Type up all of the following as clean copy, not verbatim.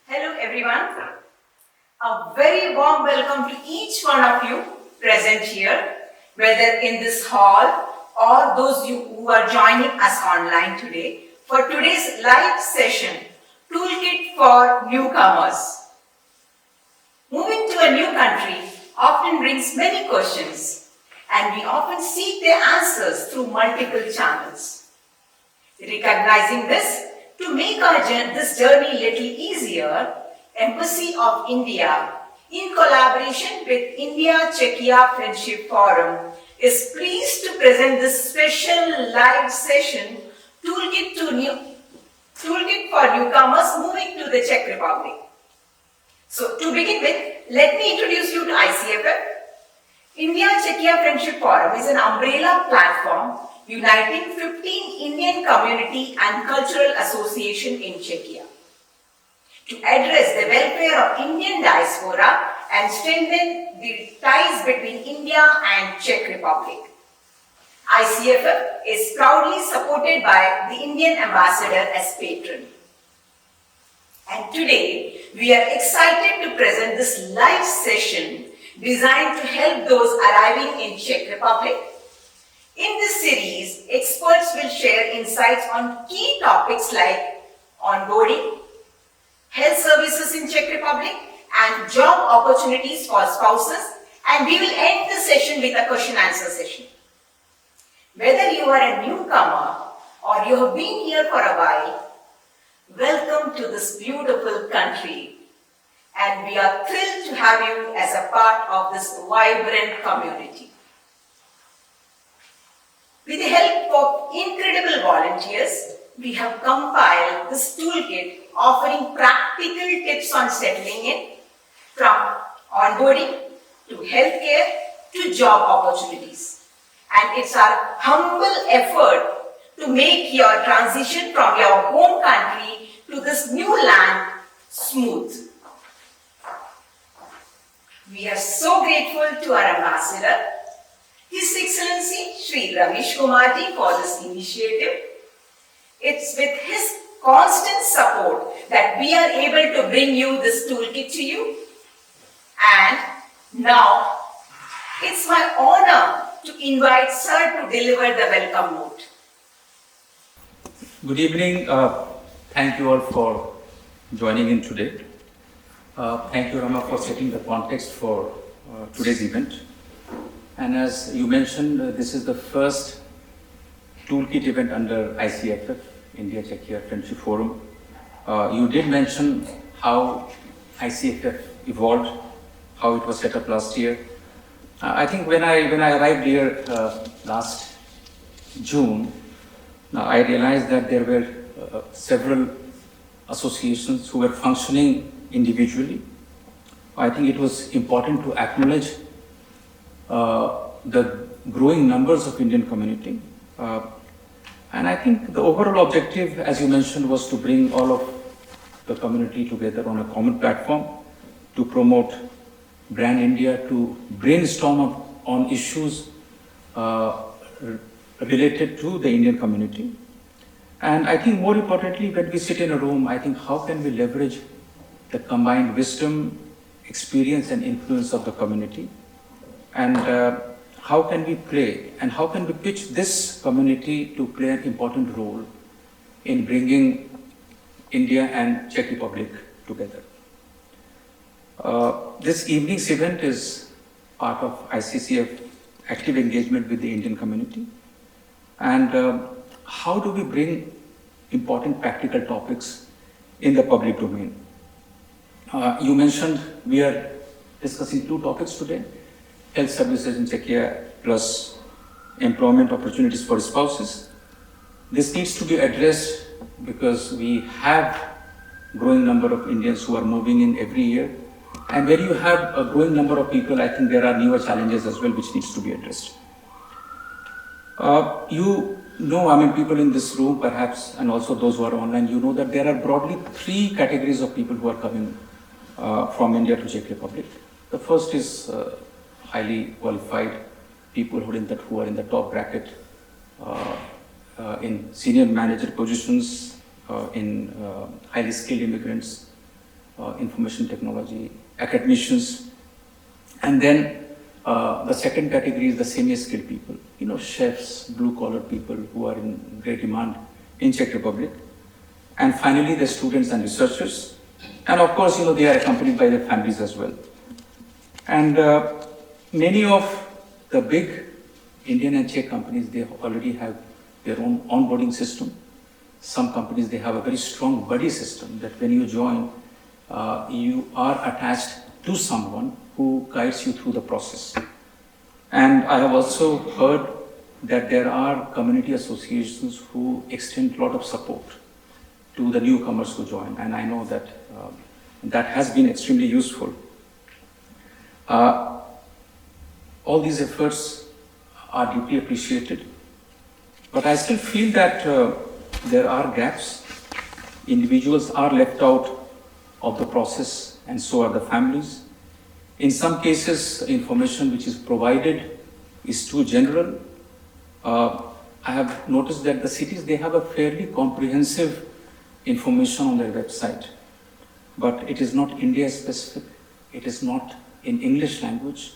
Hello everyone. A very warm welcome to each one of you present here, whether in this hall or those who are joining us online today for today's live session, Toolkit for Newcomers. Moving to a new country often brings many questions, and we often seek their answers through multiple channels. Recognizing this, to make this journey a little easier, Embassy of India, in collaboration with India-Czechia Friendship Forum, is pleased to present this special live session, Toolkit for Newcomers moving to the Czech Republic. So, to begin with, let me introduce you to ICFF. India-Czechia Friendship Forum is an umbrella platform uniting 15 Indian community and cultural association in Czechia to address the welfare of Indian diaspora and strengthen the ties between India and Czech Republic. ICFF is proudly supported by the Indian ambassador as patron. And today, we are excited to present this live session designed to help those arriving in Czech Republic. In this series, experts will share insights on key topics like onboarding, health services in Czech Republic, and job opportunities for spouses, and we will end the session with a question-answer session. Whether you are a newcomer or you have been here for a while, welcome to this beautiful country, and we are thrilled to have you as a part of this vibrant community. With the help of incredible volunteers, we have compiled this toolkit offering practical tips on settling in, from onboarding to healthcare to job opportunities. And it's our humble effort to make your transition from your home country to this new land smooth. We are so grateful to our ambassador, His Excellency Shri Raveesh Kumar for this initiative. It's with his constant support that we are able to bring you this toolkit to you. And now, it's my honor to invite Sir to deliver the welcome note. Good evening. Thank you all for joining in today. Thank you, Ramaa, for setting the context for today's event. And as you mentioned, this is the first toolkit event under ICFF, India-Czechia Friendship Forum. You did mention how ICFF evolved, how it was set up last year. I think when I arrived here last June, I realized that there were several associations who were functioning individually. I think it was important to acknowledge the growing numbers of Indian community. And I think the overall objective, as you mentioned, was to bring all of the community together on a common platform to promote Brand India, to brainstorm on issues related to the Indian community. And I think more importantly, when we sit in a room, I think how can we leverage the combined wisdom, experience and influence of the community, and how can we play and how can we pitch this community to play an important role in bringing India and Czech Republic together. This evening's event is part of ICCF active engagement with the Indian community. And how do we bring important practical topics in the public domain? You mentioned we are discussing two topics today: health services in Czechia plus employment opportunities for spouses. This needs to be addressed because we have growing number of Indians who are moving in every year. And when you have a growing number of people, I think there are newer challenges as well which needs to be addressed. People in this room perhaps, and also those who are online, you know that there are broadly three categories of people who are coming from India to Czech Republic. The first is highly qualified people who are in the top bracket in senior manager positions, in highly skilled immigrants, information technology, academicians, and then the second category is the semi-skilled people, chefs, blue-collar people who are in great demand in Czech Republic, and finally the students and researchers, and of course, they are accompanied by their families as well. And many of the big Indian and Czech companies, they already have their own onboarding system. Some companies, they have a very strong buddy system that when you join, you are attached to someone who guides you through the process. And I have also heard that there are community associations who extend a lot of support to the newcomers who join, and I know that that has been extremely useful. All these efforts are deeply appreciated, but I still feel that there are gaps. Individuals are left out of the process, and so are the families. In some cases, information which is provided is too general. I have noticed that the cities, they have a fairly comprehensive information on their website, but it is not India specific, it is not in English language.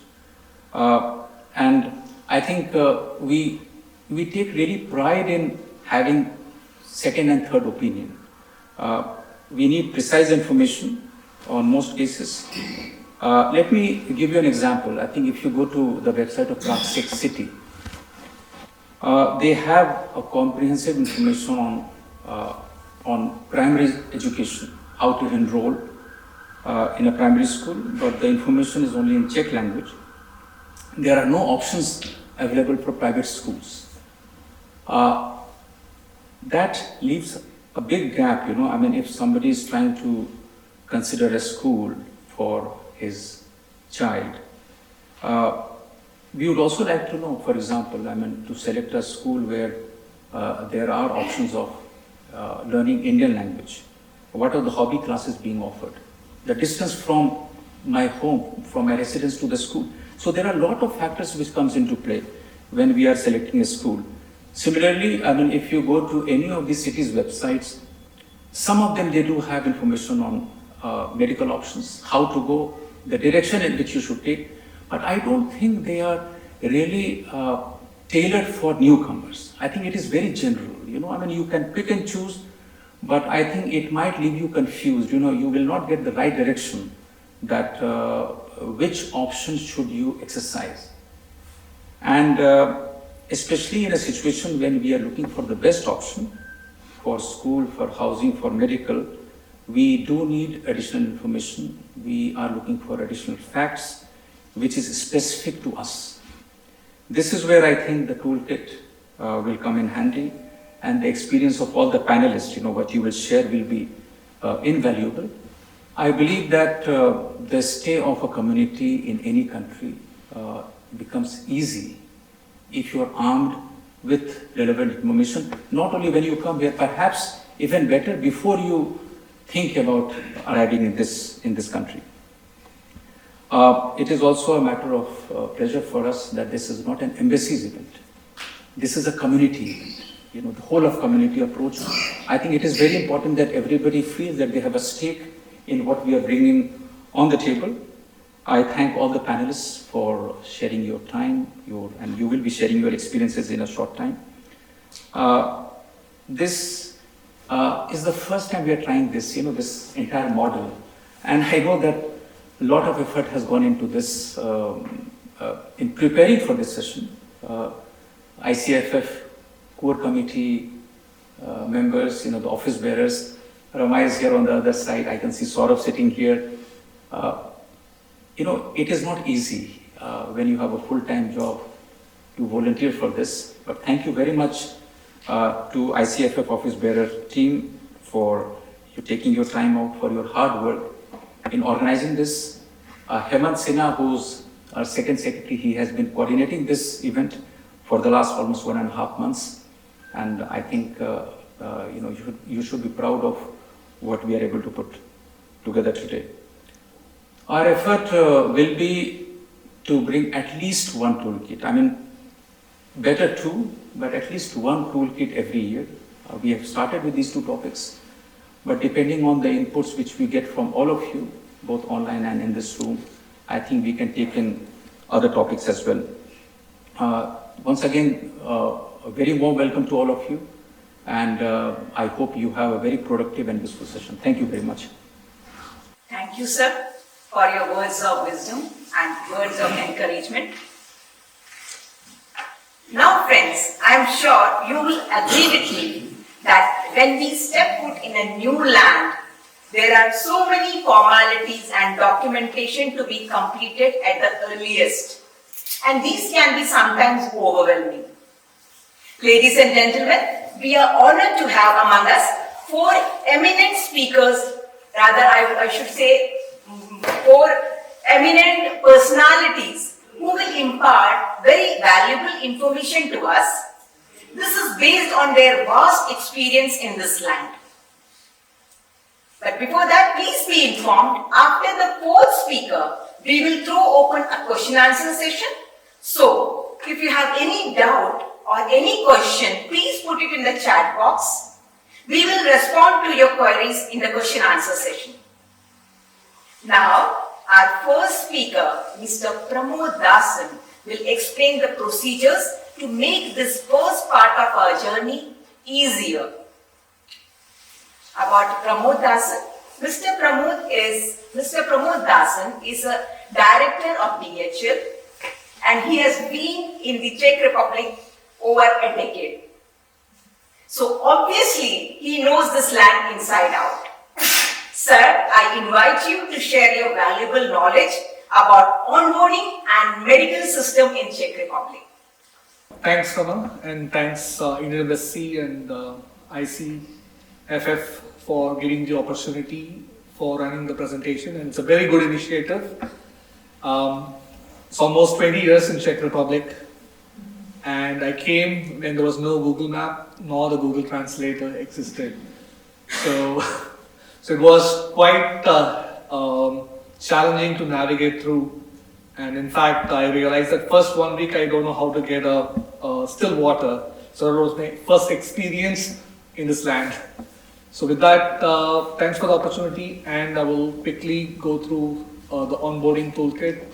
And I think we take really pride in having second and third opinion. We need precise information on most cases. Let me give you an example. I think if you go to the website of Prague City, they have a comprehensive information on primary education, how to enroll in a primary school, but the information is only in Czech language. There are no options available for private schools. That leaves a big gap, if somebody is trying to consider a school for his child. We would also like to know, for example, to select a school where there are options of learning Indian language. What are the hobby classes being offered? The distance from my home, from my residence to the school. So there are a lot of factors which comes into play when we are selecting a school. Similarly, if you go to any of these cities' websites, some of them, they do have information on medical options, how to go, the direction in which you should take, but I don't think they are really tailored for newcomers. I think it is very general, you can pick and choose, but I think it might leave you confused, you will not get the right direction that which options should you exercise. And especially in a situation when we are looking for the best option for school, for housing, for medical, we do need additional information. We are looking for additional facts, which is specific to us. This is where I think the toolkit will come in handy, and the experience of all the panelists, what you will share will be invaluable. I believe that the stay of a community in any country becomes easy if you are armed with relevant information, not only when you come here, perhaps even better before you think about arriving in this country. It is also a matter of pleasure for us that this is not an embassies event. This is a community event. The whole of community approach. I think it is very important that everybody feels that they have a stake in what we are bringing on the table. I thank all the panelists for sharing your time, and you will be sharing your experiences in a short time. This is the first time we are trying this, this entire model. And I know that a lot of effort has gone into this, in preparing for this session. ICFF core committee members, the office bearers. Ramaa is here on the other side. I can see Saurabh sitting here. It is not easy when you have a full-time job to volunteer for this. But thank you very much to ICFF office bearer team for you taking your time out, for your hard work in organizing this. Hemant Sinha, who's our second secretary, he has been coordinating this event for the last almost 1.5 months. And I think you should be proud of what we are able to put together today. Our effort will be to bring at least one toolkit. Better two, but at least one toolkit every year. We have started with these two topics. but depending on the inputs which we get from all of you, both online and in this room, I think we can take in other topics as well. Once again, a very warm welcome to all of you, and I hope you have a very productive and useful session. Thank you very much. Thank you, sir, for your words of wisdom and words of encouragement. Now, friends, I am sure you will agree with me that when we step foot in a new land, there are so many formalities and documentation to be completed at the earliest, and these can be sometimes overwhelming. Ladies and gentlemen, we are honored to have among us 4 eminent speakers, rather I should say 4 eminent personalities who will impart very valuable information to us. This is based on their vast experience in this land. But before that, please be informed, after the 4th speaker, we will throw open a question answer session. So, if you have any doubt or any question, please put it in the chat box. We will respond to your queries in the question answer session. Now, our first speaker, Mr. Pramod Dasan, will explain the procedures to make this first part of our journey easier. About Pramod Dasan, Mr. Pramod Dasan is a director of DHL, and he has been in the Czech Republic over a decade. So obviously, he knows this land inside out. Sir, I invite you to share your valuable knowledge about onboarding and medical system in Czech Republic. Thanks, Ramaa, and thanks India-Czechia and ICFF for giving the opportunity for running the presentation. And it's a very good initiative. It's almost 20 years in Czech Republic, and I came when there was no Google Map nor the Google Translator existed. So it was quite challenging to navigate through. And in fact, I realized that first 1 week I don't know how to get still water. So that was my first experience in this land. So with that, thanks for the opportunity, and I will quickly go through the onboarding toolkit.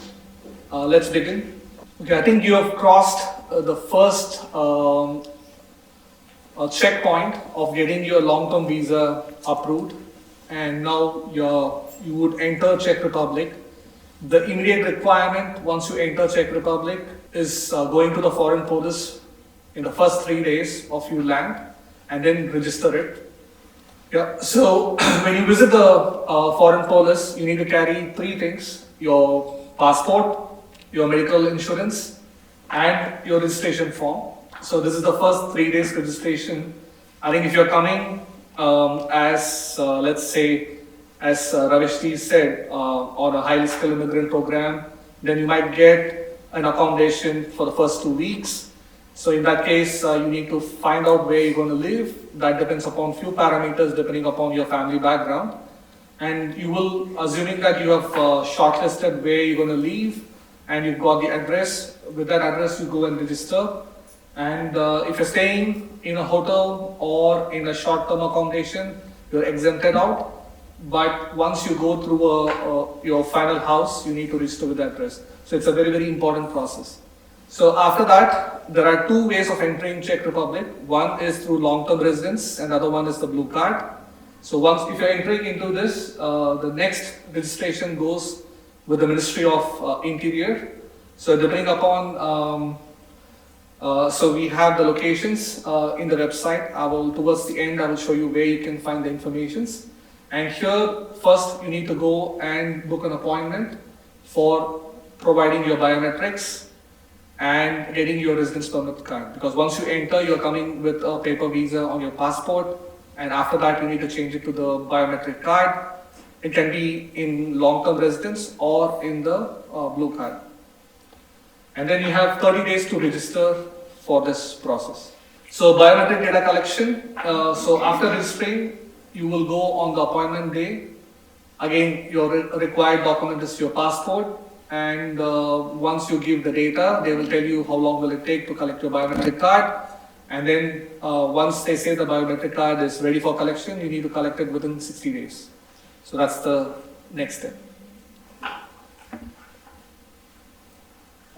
Let's begin. Okay, I think you have crossed the first checkpoint of getting your long-term visa approved, and now you would enter Czech Republic. The immediate requirement once you enter Czech Republic is going to the foreign police in the first 3 days of your land and then register it. Yeah. So when you visit the foreign police, you need to carry 3 things: your passport, your medical insurance, and your registration form. So this is the first 3 days registration. I think if you're coming let's say, as Raveesh said, on a highly skilled immigrant program, then you might get an accommodation for the first 2 weeks. So in that case, you need to find out where you're going to live. That depends upon few parameters depending upon your family background. And you will, assuming that you have shortlisted where you're going to live and you've got the address, with that address you go and register. And if you're staying in a hotel or in a short-term accommodation, you're exempted out. But once you go through your final house, you need to register with the address. So it's a very, very important process. So after that, there are 2 ways of entering Czech Republic. One is through long-term residence, and the other one is the blue card. So if you're entering into this, the next registration goes with the Ministry of Interior. So depending upon, so we have the locations in the website. Towards the end, I will show you where you can find the informations. And here, first you need to go and book an appointment for providing your biometrics and getting your residence permit card. Because once you enter, you're coming with a paper visa on your passport, and after that you need to change it to the biometric card. It can be in long-term residence or in the blue card. And then you have 30 days to register for this process. So biometric data collection, so after registering, you will go on the appointment day. Again, your required document is your passport, and once you give the data, they will tell you how long will it take to collect your biometric card. And then once they say the biometric card is ready for collection, you need to collect it within 60 days. So that's the next step.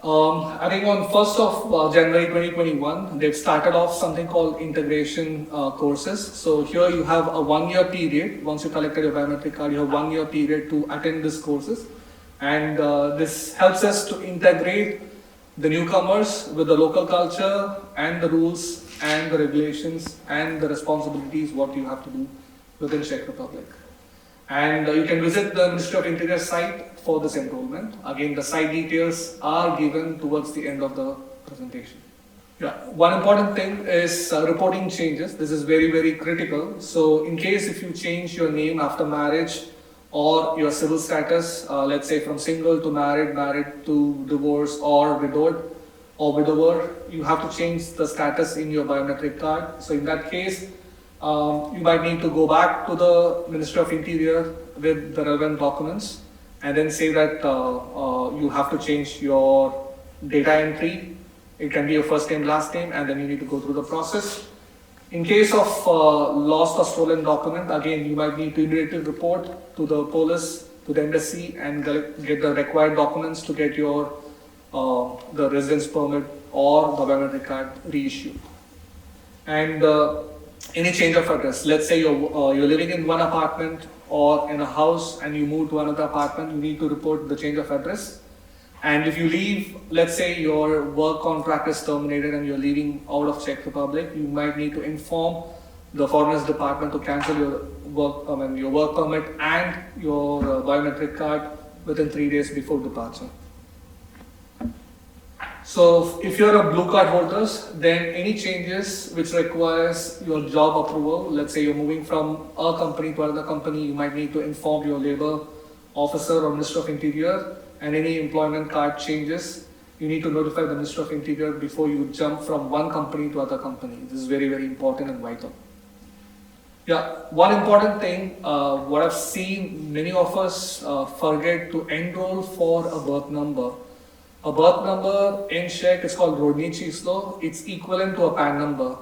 I think on 1st of January 2021, they've started off something called integration courses. So here you have a 1-year period. Once you collected your biometric card, you have 1-year period to attend these courses. And this helps us to integrate the newcomers with the local culture and the rules and the regulations and the responsibilities what you have to do within Czech Republic. And you can visit the Ministry of Interior site for this enrollment. Again, the site details are given towards the end of the presentation. Yeah, one important thing is reporting changes. This is very, very critical. So in case if you change your name after marriage or your civil status, let's say from single to married, married to divorce or widowed or widower, you have to change the status in your biometric card. So in that case, you might need to go back to the Ministry of Interior with the relevant documents and then say that you have to change your data entry. It can be your first name, last name, and then you need to go through the process. In case of lost or stolen document, again, you might need to immediately report to the police, to the embassy, and get the required documents to get your the residence permit or the biometric card reissued. And any change of address. Let's say you're living in one apartment or in a house and you move to another apartment, you need to report the change of address. And if you leave, let's say your work contract is terminated and you're leaving out of Czech Republic, you might need to inform the Foreigners Department to cancel your work permit and your biometric card within 3 days before departure. So if you're a blue card holders, then any changes which requires your job approval, let's say you're moving from a company to another company, you might need to inform your labor officer or Minister of Interior, and any employment card changes, you need to notify the Minister of Interior before you jump from one company to other company. This is very, very important and vital. Yeah, one important thing, what I've seen many of us forget to enroll for a birth number. A birth number in Czech is called rodní číslo. It's equivalent to a PAN number.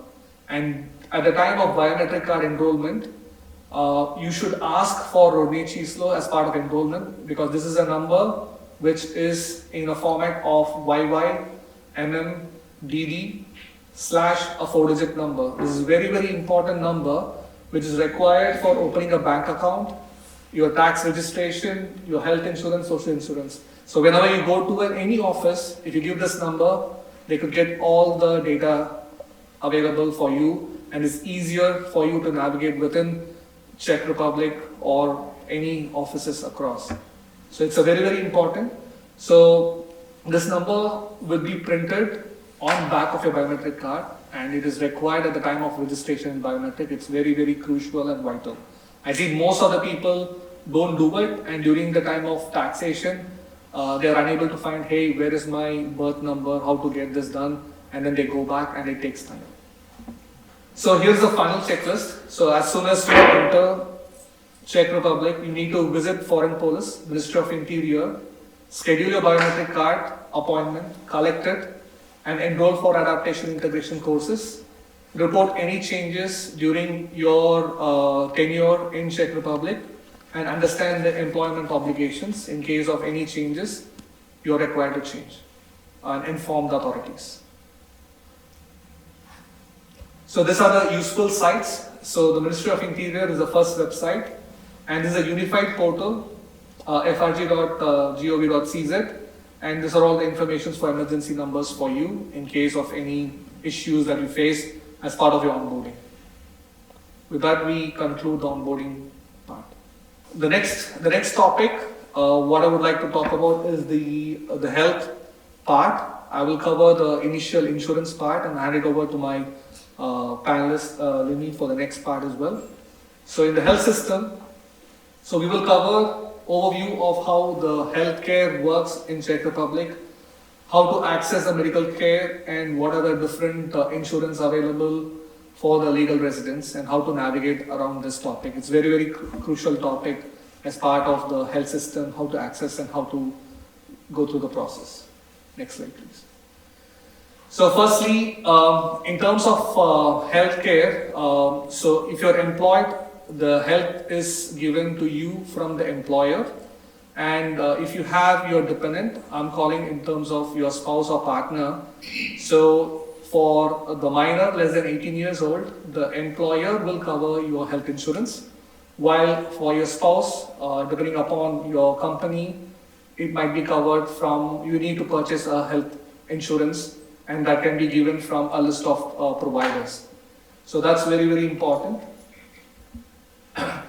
And at the time of biometric card enrollment, you should ask for rodní číslo as part of enrollment because this is a number which is in a format of YY, MM, DD / a 4-digit number. This is a very, very important number which is required for opening a bank account, your tax registration, your health insurance, social insurance. So whenever you go to any office, if you give this number, they could get all the data available for you, and it's easier for you to navigate within Czech Republic or any offices across. So it's a very, very important. So this number will be printed on back of your biometric card, and it is required at the time of registration in biometric. It's very, very crucial and vital. I see most of the people don't do it, and during the time of taxation, they are unable to find, hey, where is my birth number, how to get this done, and then they go back and it takes time. So here's the final checklist. So as soon as you enter Czech Republic, you need to visit Foreign Police, Ministry of Interior, schedule your biometric card appointment, collect it, and enroll for adaptation integration courses. Report any changes during your tenure in Czech Republic, and understand the employment obligations. In case of any changes, you are required to change and inform the authorities. So these are the useful sites. So the Ministry of Interior is the first website, and this is a unified portal, frg.gov.cz, and these are all the information for emergency numbers for you in case of any issues that you face as part of your onboarding. With that, we conclude the onboarding part. The next topic, what I would like to talk about is the health part. I will cover the initial insurance part and hand it over to my panelist Limy for the next part as well. So in the health system, so we will cover overview of how the healthcare works in Czech Republic, how to access the medical care, and what are the different insurance available for the legal residents, and how to navigate around this topic. It's very, very crucial topic as part of the health system, how to access and how to go through the process. Next slide, please. So firstly, in terms of healthcare, so if you're employed, the health is given to you from the employer. And if you have your dependent, I'm calling in terms of your spouse or partner. So for the minor less than 18 years old, the employer will cover your health insurance. While for your spouse, depending upon your company, it might be covered from, you need to purchase a health insurance, and that can be given from a list of providers. So that's very, very important.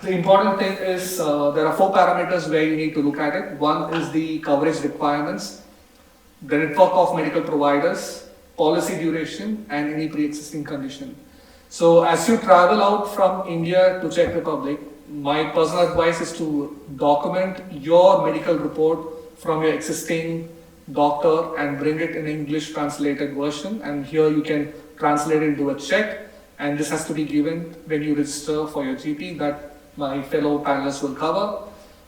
The important thing is there are 4 parameters where you need to look at it. One is the coverage requirements, the network of medical providers, policy duration, and any pre-existing condition. So as you travel out from India to Czech Republic, my personal advice is to document your medical report from your existing doctor and bring it in English translated version, and here you can translate it into a Czech, and this has to be given when you register for your GP, that my fellow panelists will cover.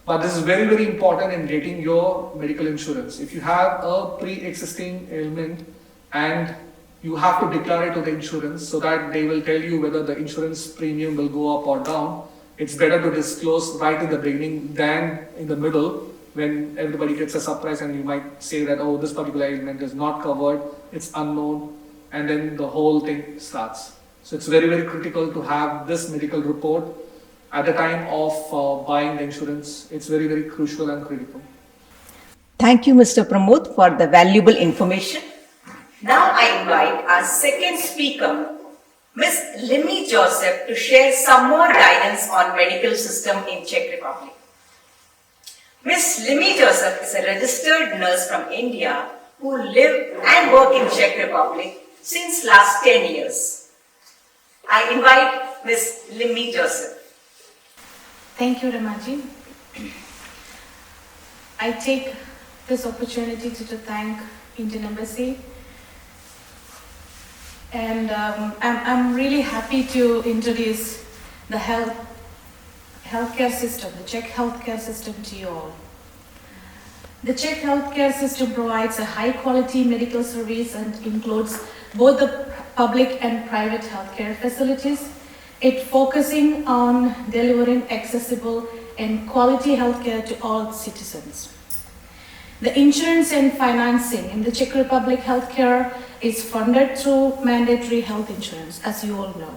But this is very, very important in getting your medical insurance. If you have a pre-existing ailment and you have to declare it to the insurance so that they will tell you whether the insurance premium will go up or down, it's better to disclose right in the beginning than in the middle, when everybody gets a surprise and you might say that, oh, this particular ailment is not covered, it's unknown, and then the whole thing starts. So it's very, very critical to have this medical report at the time of buying the insurance. It's very, very crucial and critical. Thank you, Mr. Pramod, for the valuable information. Now I invite our second speaker, Ms. Limy Joseph, to share some more guidance on medical system in Czech Republic. Ms. Limy Joseph is a registered nurse from India who live and work in Czech Republic since last 10 years. I invite Ms. Limy Joseph. Thank you, Ramaji. I take this opportunity to thank Indian Embassy, and I'm really happy to introduce the healthcare system, the Czech healthcare system to you all. The Czech healthcare system provides a high quality medical service and includes both the public and private healthcare facilities. It focusing on delivering accessible and quality healthcare to all citizens. The insurance and financing in the Czech Republic healthcare is funded through mandatory health insurance, as you all know.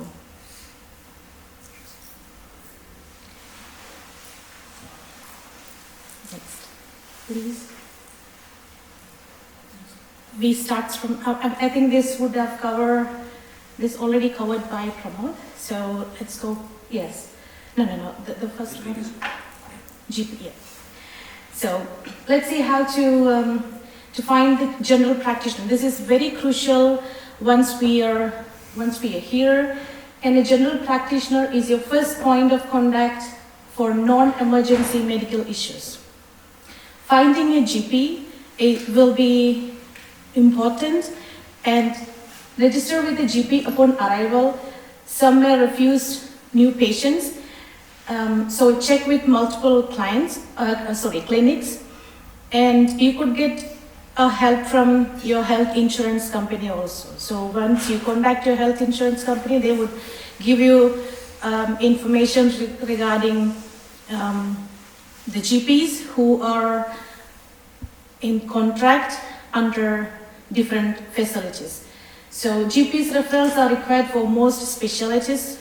Next, please. We start from, I think this would have covered, this already covered by Pramod. So let's go, yes. No, the first one. GP, yeah. So let's see how to find the general practitioner. This is very crucial once we are here. And a general practitioner is your first point of contact for non-emergency medical issues. Finding a GP, it will be important, and register with the GP upon arrival. Some may refuse new patients, so check with multiple clinics, and you could get help from your health insurance company also. So once you contact your health insurance company, they would give you information regarding the GPs who are in contract under different facilities. So GP's referrals are required for most specialties.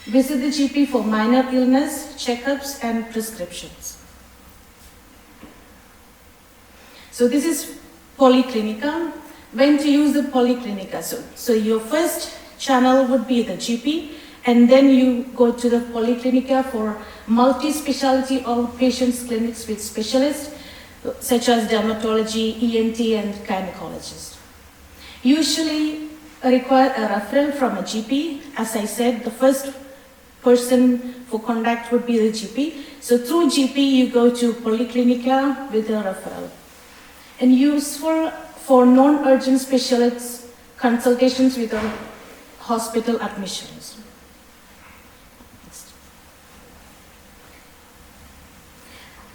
Visit the GP for minor illness, checkups, and prescriptions. So this is Polyclinica. When to use the Polyclinica? So your first channel would be the GP, and then you go to the Polyclinica for multi-specialty outpatients clinics with specialists such as dermatology, ENT, and gynecologists. Usually require a referral from a GP. As I said, the first person for contact would be the GP. So through GP, you go to Polyclinica with a referral. And useful for non-urgent specialist consultations with hospital admissions. Next.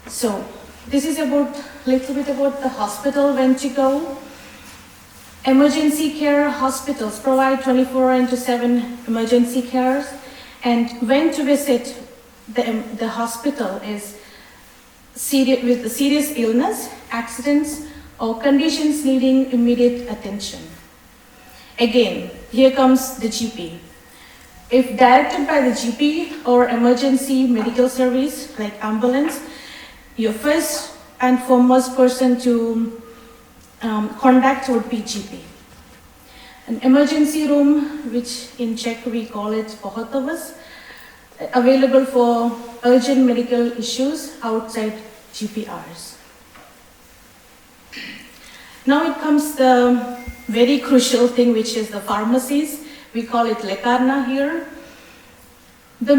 So this is about little bit about the hospital when to go. Emergency care hospitals provide 24/7 emergency care, and when to visit the hospital is with a serious illness, accidents, or conditions needing immediate attention. Again, here comes the GP. If directed by the GP or emergency medical service like ambulance, your first and foremost person to contact would be GP. An emergency room, which in Czech we call it pohotovost, available for urgent medical issues outside GP hours. Now it comes the very crucial thing, which is the pharmacies. We call it lekarna here. They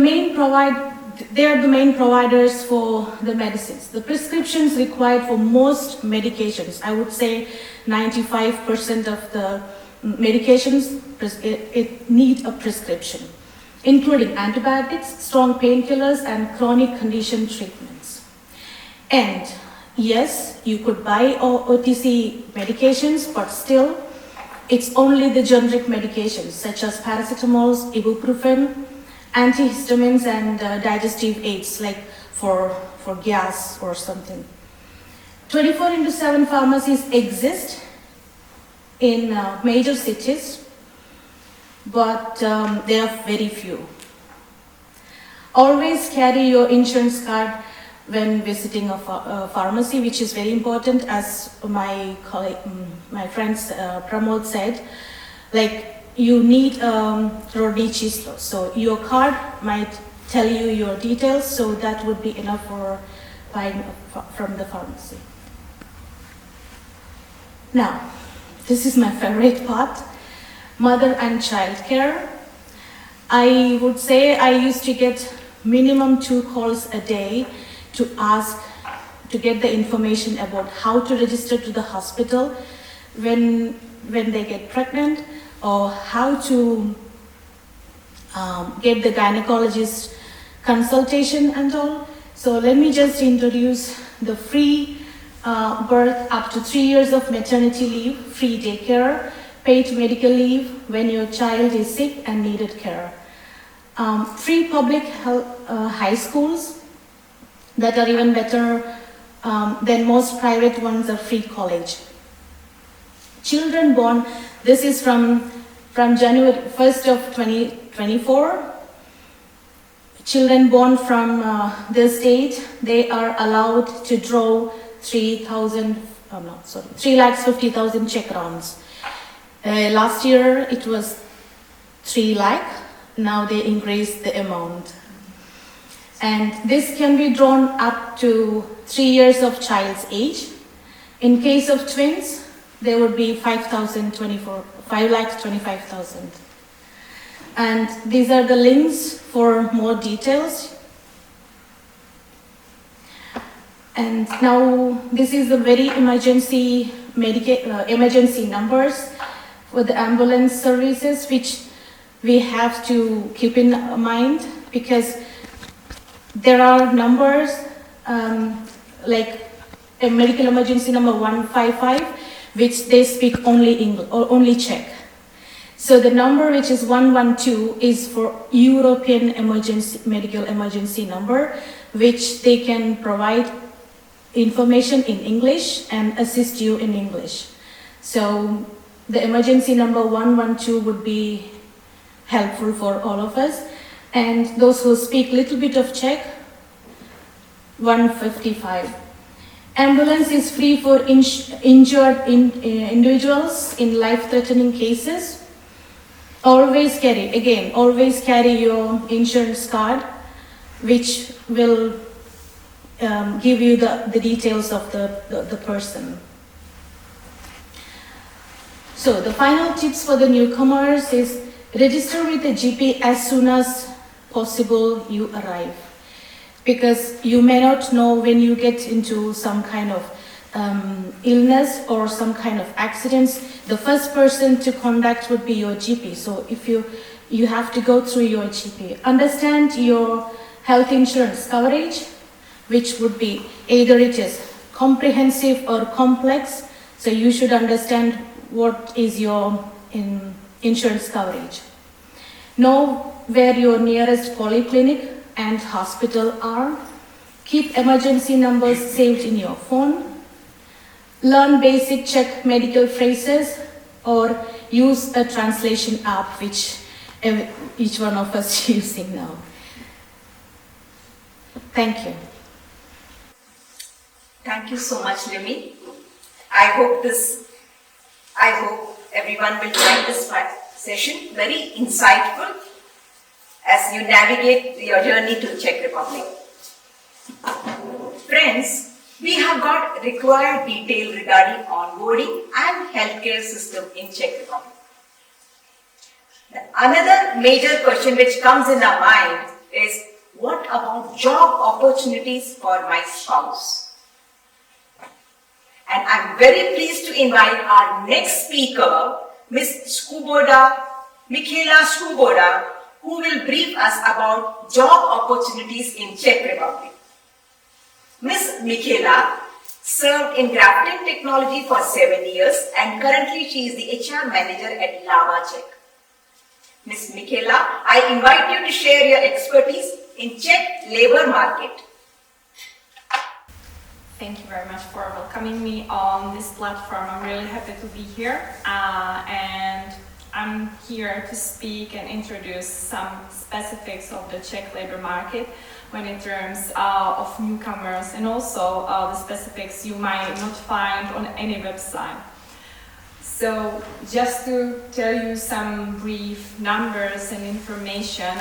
are the main providers for the medicines. The prescriptions required for most medications, I would say 95% of the medications it need a prescription, including antibiotics, strong painkillers, and chronic condition treatments. And yes, you could buy OTC medications, but still, it's only the generic medications such as paracetamols, ibuprofen, antihistamines, and digestive aids like for gas or something. 24/7 pharmacies exist in major cities, but they are very few. Always carry your insurance card when visiting a pharmacy, which is very important, as my colleague, my friend Pramod said, like you need rodní číslo. So your card might tell you your details, so that would be enough for buying from the pharmacy. Now, this is my favorite part, mother and child care. I would say I used to get minimum 2 calls a day to ask, to get the information about how to register to the hospital when they get pregnant, or how to get the gynecologist consultation and all. So let me just introduce the free birth up to 3 years of maternity leave, free daycare, paid medical leave when your child is sick and needed care. Free public health, high schools that are even better than most private ones are free college. Children born, this is from January 1st of 2024. Children born from this date, they are allowed to draw 3,50,000 Czech crowns. Last year it was 3 lakh, now they increased the amount. And this can be drawn up to 3 years of child's age. In case of twins, there would be 5,25,000. And these are the links for more details. And now this is the very emergency numbers for the ambulance services, which we have to keep in mind, because there are numbers like a medical emergency number 155, which they speak only English or only Czech. So the number which is 112 is for European medical emergency number, which they can provide information in English and assist you in English. So the emergency number 112 would be helpful for all of us. And those who speak little bit of Czech, 155. Ambulance is free for injured individuals in life-threatening cases. Always carry your insurance card, which will give you the details of the person. So the final tips for the newcomers is register with the GP as soon as possible you arrive, because you may not know when you get into some kind of illness or some kind of accidents. The first person to contact would be your GP. So if you have to go through your GP. Understand your health insurance coverage, which would be either it is comprehensive or complex. So you should understand what is your insurance coverage. Know where your nearest polyclinic and hospital are. Keep emergency numbers saved in your phone. Learn basic Czech medical phrases or use a translation app which each one of us is using now. Thank you. Thank you so much, Limy. I hope everyone will find this session very insightful as you navigate your journey to the Czech Republic. Friends, we have got required detail regarding onboarding and healthcare system in Czech Republic. Another major question which comes in our mind is, what about job opportunities for my spouse? And I'm very pleased to invite our next speaker, Ms. Michaela Škubová, who will brief us about job opportunities in Czech Republic. Ms. Michaela served in grafting technology for 7 years and currently she is the HR manager at Lava Czech. Ms. Michaela, I invite you to share your expertise in Czech labor market. Thank you very much for welcoming me on this platform. I'm really happy to be here and I'm here to speak and introduce some specifics of the Czech labor market when in terms of newcomers and also the specifics you might not find on any website. So just to tell you some brief numbers and information,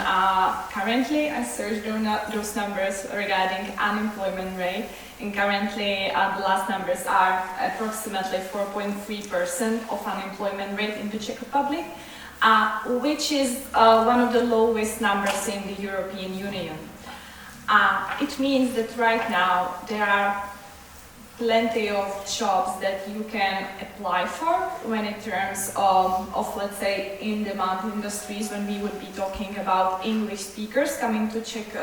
currently I searched those numbers regarding unemployment rate, and currently the last numbers are approximately 4.3% of unemployment rate in the Czech Republic, which is one of the lowest numbers in the European Union. It means that right now there are plenty of jobs that you can apply for when in terms of let's say in-demand industries, when we would be talking about English speakers coming to Czech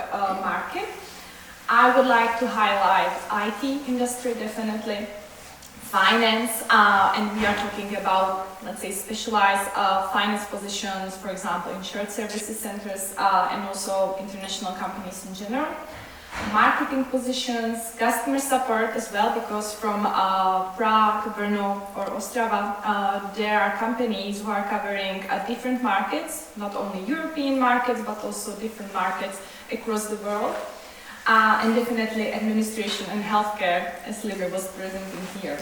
market. I would like to highlight IT industry definitely, finance, and we are talking about, let's say, specialized finance positions, for example, in shared services centers and also international companies in general. Marketing positions, customer support as well, because from Prague, Brno or Ostrava, there are companies who are covering different markets, not only European markets, but also different markets across the world. And definitely administration and healthcare, as Lily was presenting here.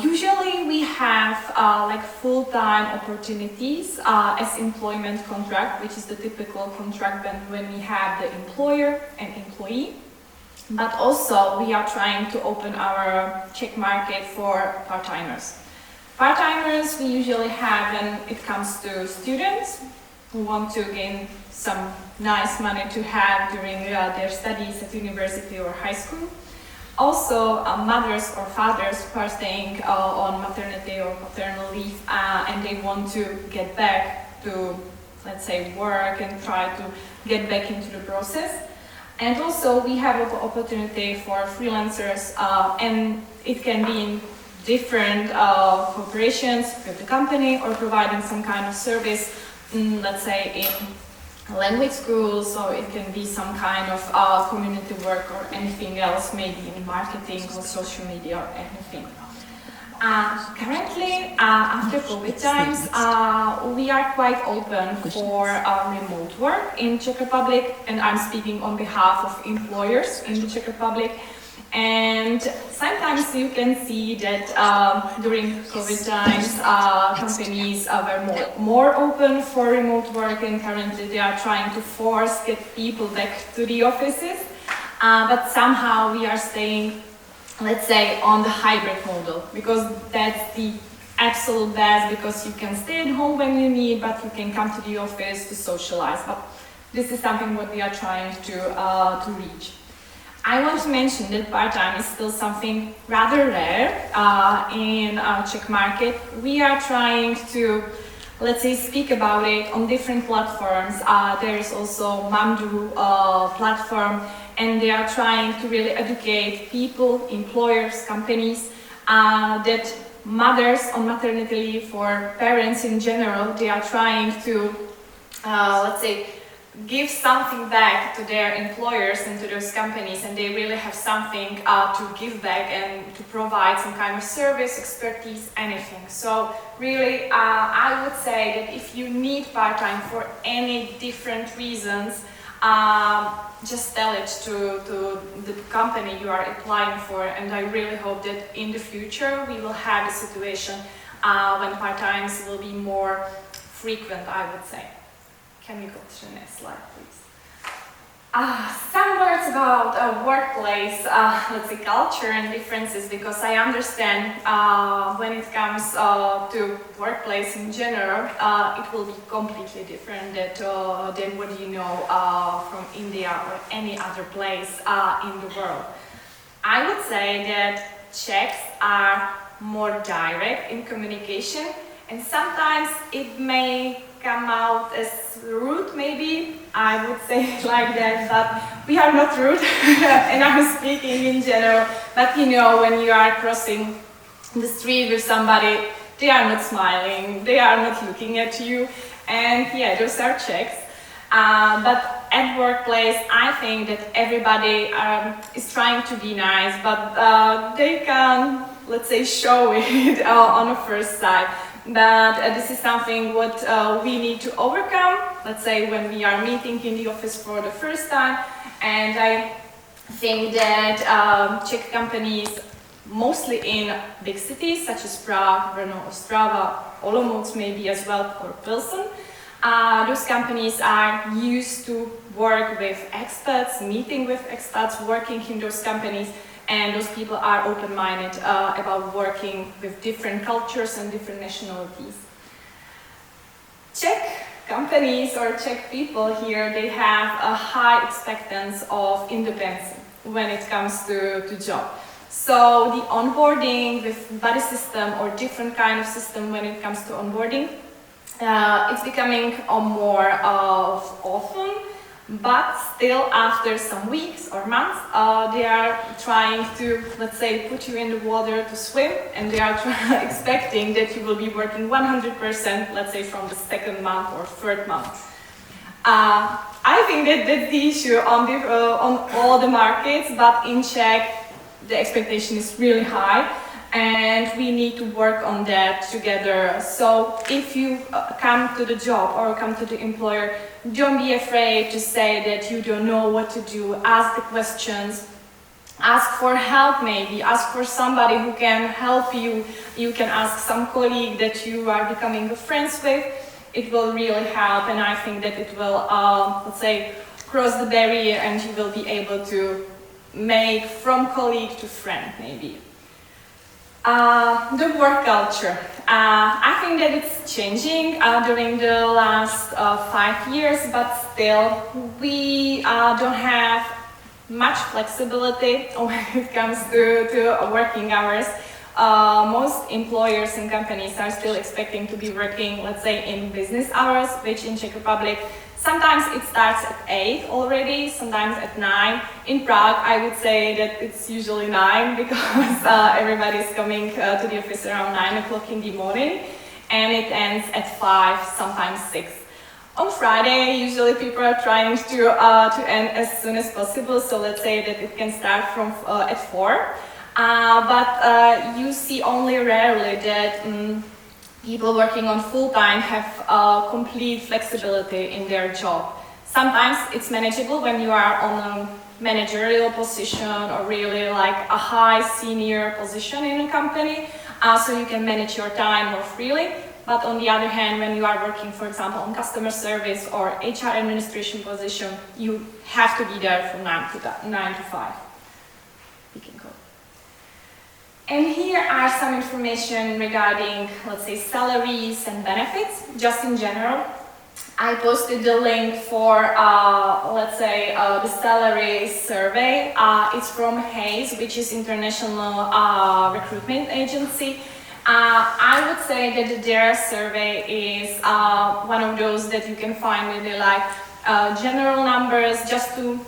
Usually we have like full-time opportunities as employment contract, which is the typical contract when we have the employer and employee. But also we are trying to open our Czech market for part-timers. Part-timers we usually have when it comes to students who want to gain some nice money to have during their studies at university or high school. Also, mothers or fathers who are staying on maternity or paternal leave and they want to get back to, let's say, work and try to get back into the process. And also, we have an opportunity for freelancers and it can be in different corporations with the company or providing some kind of service, let's say in language schools, or it can be some kind of community work or anything else, maybe in marketing or social media or anything. Currently, after COVID times, we are quite open for remote work in Czech Republic, and I'm speaking on behalf of employers in the Czech Republic. And sometimes you can see that during COVID times, companies were more open for remote work, and currently they are trying to get people back to the offices. But somehow we are staying, let's say, on the hybrid model, because that's the absolute best, because you can stay at home when you need, but you can come to the office to socialize. But this is something what we are trying to reach. I want to mention that part-time is still something rather rare in our Czech market. We are trying to, let's say, speak about it on different platforms. There is also Mamdu platform, and they are trying to really educate people, employers, companies that mothers on maternity leave or parents in general, they are trying to, let's say, give something back to their employers and to those companies, and they really have something to give back and to provide some kind of service, expertise, anything. So really, I would say that if you need part-time for any different reasons, just tell it to the company you are applying for, and I really hope that in the future we will have a situation when part-times will be more frequent, I would say. Can we go to the next slide, please? Some words about workplace, let's say culture and differences, because I understand when it comes to workplace in general, it will be completely different than what you know from India or any other place in the world. I would say that Czechs are more direct in communication, and sometimes it may come out as rude, maybe, I would say it like that, but we are not rude, and I'm speaking in general, but you know, when you are crossing the street with somebody, they are not smiling, they are not looking at you, and yeah, those are Czechs. But at workplace, I think that everybody is trying to be nice, but they can, let's say, show it on a first sight. But this is something what we need to overcome, let's say when we are meeting in the office for the first time. And I think that Czech companies, mostly in big cities such as Prague, Brno, Ostrava, Olomouc maybe as well, or Pilsen, those companies are used to work with expats, meeting with expats, working in those companies. And those people are open-minded about working with different cultures and different nationalities. Czech companies or Czech people here, they have a high expectance of independence when it comes to job. So the onboarding with buddy system or different kind of system when it comes to onboarding, it's becoming more often. But still, after some weeks or months, they are trying to, let's say, put you in the water to swim, and they are expecting that you will be working 100%, let's say, from the second month or third month. I think that that's the issue on all the markets, but in Czech, the expectation is really high. And we need to work on that together. So if you come to the job or come to the employer, don't be afraid to say that you don't know what to do. Ask the questions, ask for help maybe, ask for somebody who can help you. You can ask some colleague that you are becoming friends with. It will really help, and I think that it will, let's say, cross the barrier, and you will be able to make from colleague to friend maybe. The work culture. I think that it's changing during the last 5 years, but still we don't have much flexibility when it comes to working hours. Most employers and companies are still expecting to be working, let's say, in business hours, which in Czech Republic sometimes it starts at 8 already, sometimes at 9. In Prague, I would say that it's usually 9 because everybody is coming to the office around 9 o'clock in the morning, and it ends at 5, sometimes 6. On Friday, usually people are trying to end as soon as possible, so let's say that it can start from at 4. But you see only rarely that people working on full-time have complete flexibility in their job. Sometimes it's manageable when you are on a managerial position or really like a high senior position in a company, so you can manage your time more freely. But on the other hand, when you are working, for example, on customer service or HR administration position, you have to be there from 9 to 5. We can go. And here are some information regarding, let's say, salaries and benefits, just in general. I posted the link for, let's say, the salary survey. It's from Hayes, which is international recruitment agency. I would say that their survey is one of those that you can find really like general numbers just to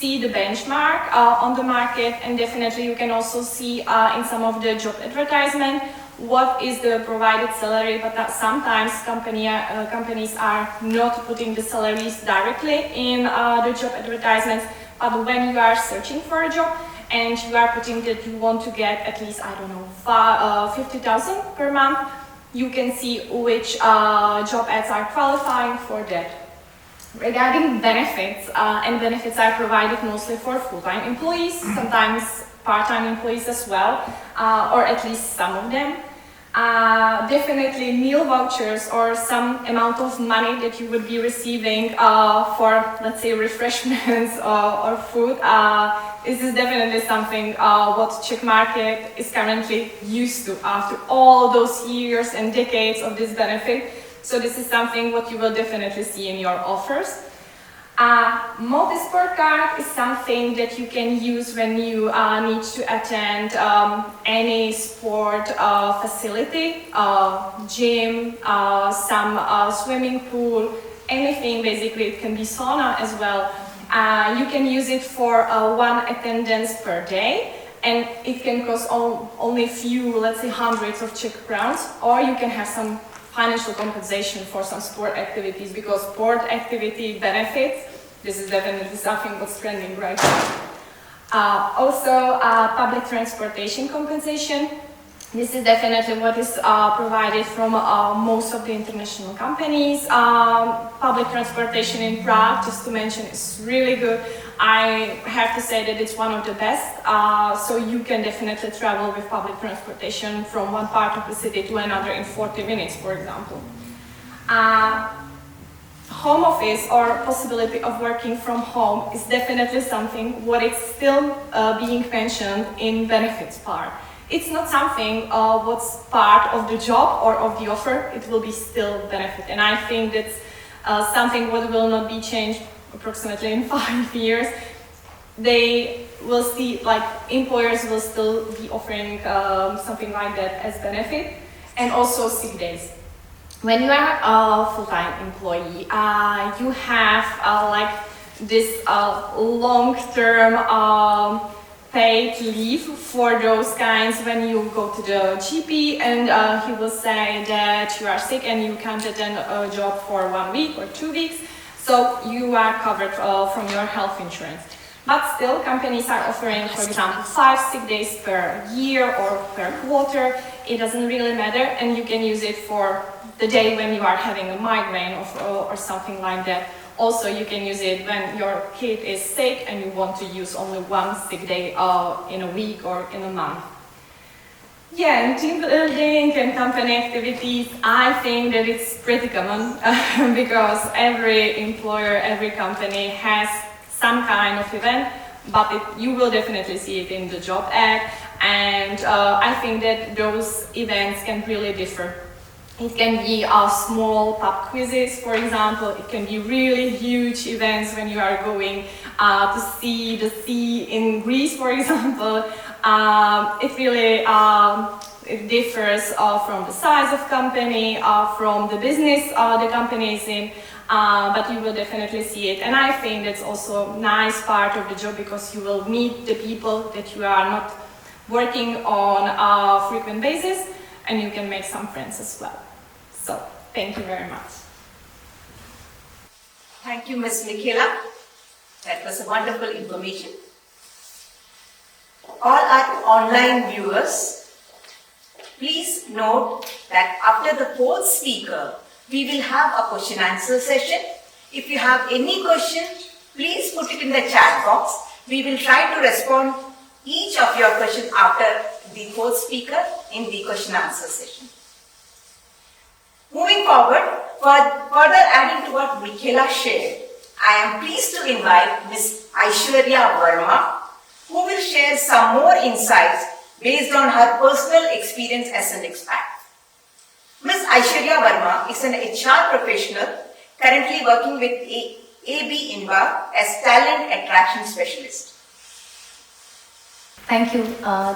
see the benchmark on the market, and definitely you can also see in some of the job advertisement what is the provided salary, but that sometimes companies are not putting the salaries directly in the job advertisements, but when you are searching for a job and you are putting that you want to get at least, I don't know, 50,000 per month, you can see which job ads are qualifying for that. Regarding benefits, and benefits are provided mostly for full-time employees, sometimes part-time employees as well, or at least some of them. Definitely meal vouchers or some amount of money that you would be receiving for, let's say, refreshments or food. This is definitely something what Czech market is currently used to after all those years and decades of this benefit. So this is something what you will definitely see in your offers. Multi-sport card is something that you can use when you need to attend any sport facility, gym, some swimming pool, anything basically. It can be sauna as well. You can use it for one attendance per day, and it can cost only a few, let's say, hundreds of Czech crowns, or you can have some financial compensation for some sport activities, because sport activity benefits, this is definitely something what's trending right now. Also, public transportation compensation. This is definitely what is provided from most of the international companies. Public transportation in Prague, just to mention, is really good. I have to say that it's one of the best. So you can definitely travel with public transportation from one part of the city to another in 40 minutes, for example. Home office or possibility of working from home is definitely something what is still being mentioned in benefits part. It's not something what's part of the job or of the offer, it will be still benefit. And I think that's something what will not be changed approximately in 5 years. They will see, like, employers will still be offering something like that as benefit, and also sick days. When you are a full-time employee, you have like this long-term paid leave for those kinds when you go to the GP and he will say that you are sick and you can't attend a job for 1 week or 2 weeks, so you are covered from your health insurance. But still, companies are offering, for example, 5 sick days per year or per quarter. It doesn't really matter, and you can use it for the day when you are having a migraine or something like that. Also, you can use it when your kid is sick and you want to use only 1 sick day in a week or in a month. Yeah, and team building and company activities, I think that it's pretty common because every employer, every company has some kind of event, but you will definitely see it in the job ad, and I think that those events can really differ. It can be small pub quizzes, for example. It can be really huge events when you are going to see the sea in Greece, for example. It really it differs from the size of company, from the business the company is in, but you will definitely see it. And I think that's also a nice part of the job, because you will meet the people that you are not working on a frequent basis, and you can make some friends as well. So, thank you very much. Thank you, Ms. Michaela. That was a wonderful information. All our online viewers, please note that after the fourth speaker, we will have a question answer session. If you have any question, please put it in the chat box. We will try to respond each of your questions after the fourth speaker in the question answer session. Moving forward, further adding to what Michaela shared, I am pleased to invite Ms. Aishwarya Verma, who will share some more insights based on her personal experience as an expat. Ms. Aishwarya Verma is an HR professional currently working with AB Inba as Talent Attraction Specialist. Thank you.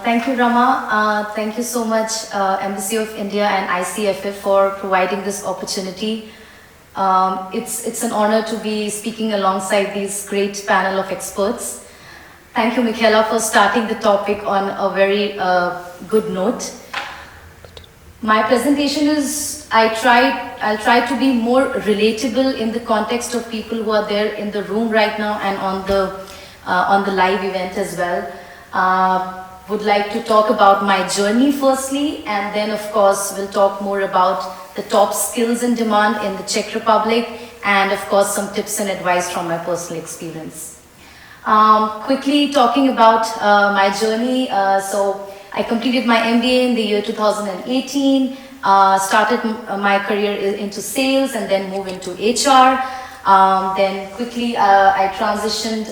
Thank you, Ramaa. Thank you so much, Embassy of India and ICFF, for providing this opportunity It's an honor to be speaking alongside this great panel of experts. Thank you, Michaela, for starting the topic on a very good note. My presentation is, I'll try to be more relatable in the context of people who are there in the room right now and on the live event as well. Would like to talk about my journey firstly, and then of course we'll talk more about the top skills in demand in the Czech Republic, and of course some tips and advice from my personal experience. Quickly talking about my journey, so I completed my MBA in the year 2018, started my career into sales and then moved into HR. Then quickly I transitioned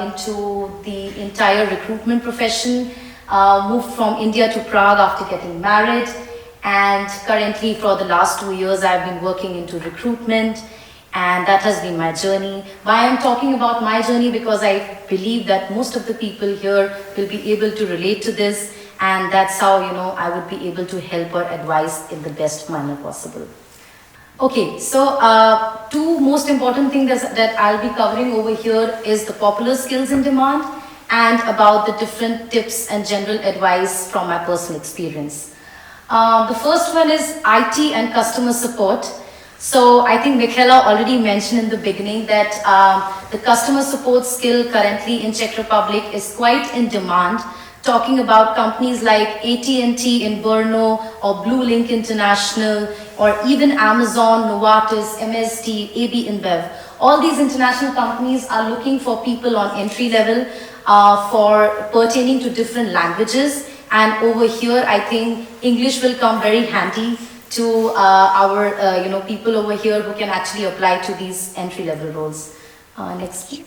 into the entire recruitment profession, moved from India to Prague after getting married, and currently for the last 2 years I've been working into recruitment, and that has been my journey. Why I'm talking about my journey? Because I believe that most of the people here will be able to relate to this, and that's how, you know, I would be able to help or advise in the best manner possible. Okay, so two most important things that I'll be covering over here is the popular skills in demand and about the different tips and general advice from my personal experience. The first one is IT and customer support. So I think Michaela already mentioned in the beginning that the customer support skill currently in Czech Republic is quite in demand. Talking about companies like AT&T in Brno or Blue Link International or even Amazon, Novartis, MSD, AB InBev. All these international companies are looking for people on entry level for pertaining to different languages. And over here, I think English will come very handy to our people over here who can actually apply to these entry level roles. Next, please.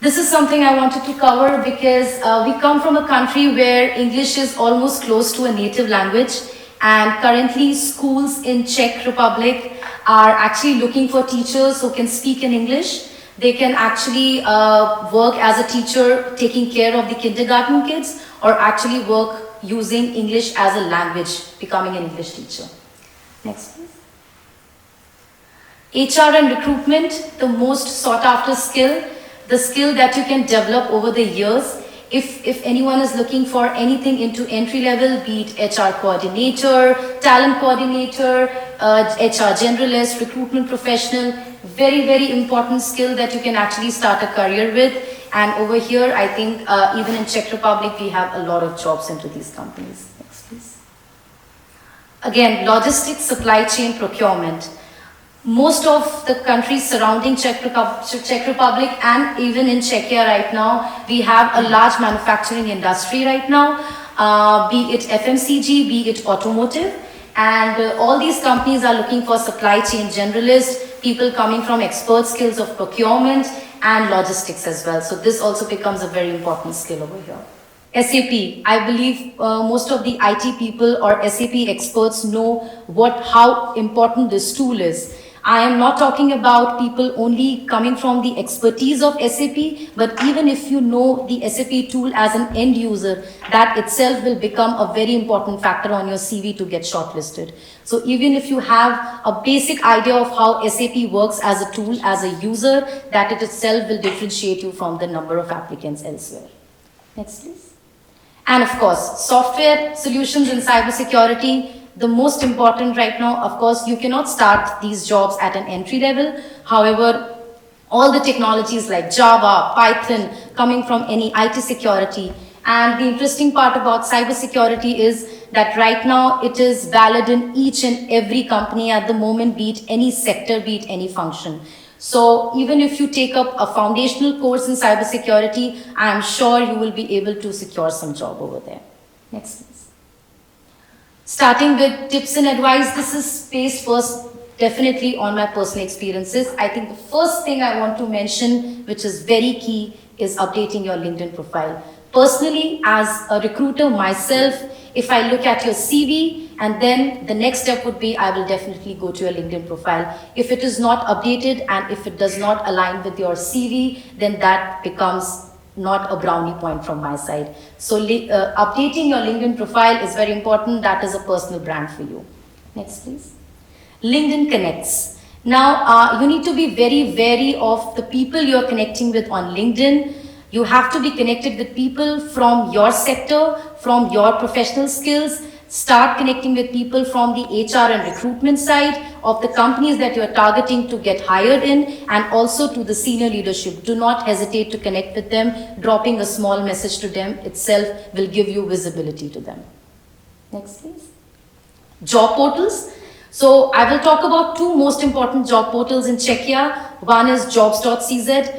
This is something I wanted to cover because we come from a country where English is almost close to a native language, and currently schools in Czech Republic are actually looking for teachers who can speak in English. They can actually work as a teacher taking care of the kindergarten kids, or actually work using English as a language, becoming an English teacher. Next, please. HR and recruitment, the most sought after skill. The skill that you can develop over the years. If anyone is looking for anything into entry level, be it HR coordinator, talent coordinator, HR generalist, recruitment professional, very, very important skill that you can actually start a career with. And over here, I think even in Czech Republic, we have a lot of jobs into these companies. Next, please. Again, logistics, supply chain, procurement. Most of the countries surrounding Czech Republic and even in Czechia right now, we have a large manufacturing industry right now, be it FMCG, be it automotive, and all these companies are looking for supply chain generalists, people coming from expert skills of procurement and logistics as well. So this also becomes a very important skill over here. SAP, I believe most of the IT people or SAP experts know how important this tool is. I am not talking about people only coming from the expertise of SAP, but even if you know the SAP tool as an end user, that itself will become a very important factor on your CV to get shortlisted. So even if you have a basic idea of how SAP works as a tool, as a user, that it itself will differentiate you from the number of applicants elsewhere. Next, please. And of course, software solutions in cybersecurity. The most important right now, of course, you cannot start these jobs at an entry level. However, all the technologies like Java, Python, coming from any IT security. And the interesting part about cybersecurity is that right now it is valid in each and every company at the moment, be it any sector, be it any function. So even if you take up a foundational course in cybersecurity, I am sure you will be able to secure some job over there. Next, please. Starting with tips and advice, this is based first definitely on my personal experiences. I think the first thing I want to mention, which is very key, is updating your LinkedIn profile. Personally, as a recruiter myself, if I look at your CV, and then the next step would be I will definitely go to your LinkedIn profile. If it is not updated and if it does not align with your CV, then that becomes not a brownie point from my side. So updating your LinkedIn profile is very important. That is a personal brand for you. Next, please. LinkedIn connects. Now, you need to be very wary of the people you're connecting with on LinkedIn. You have to be connected with people from your sector, from your professional skills. Start connecting with people from the HR and recruitment side of the companies that you're targeting to get hired in, and also to the senior leadership. Do not hesitate to connect with them. Dropping a small message to them itself will give you visibility to them. Next, please. Job portals. So I will talk about two most important job portals in Czechia. One is jobs.cz.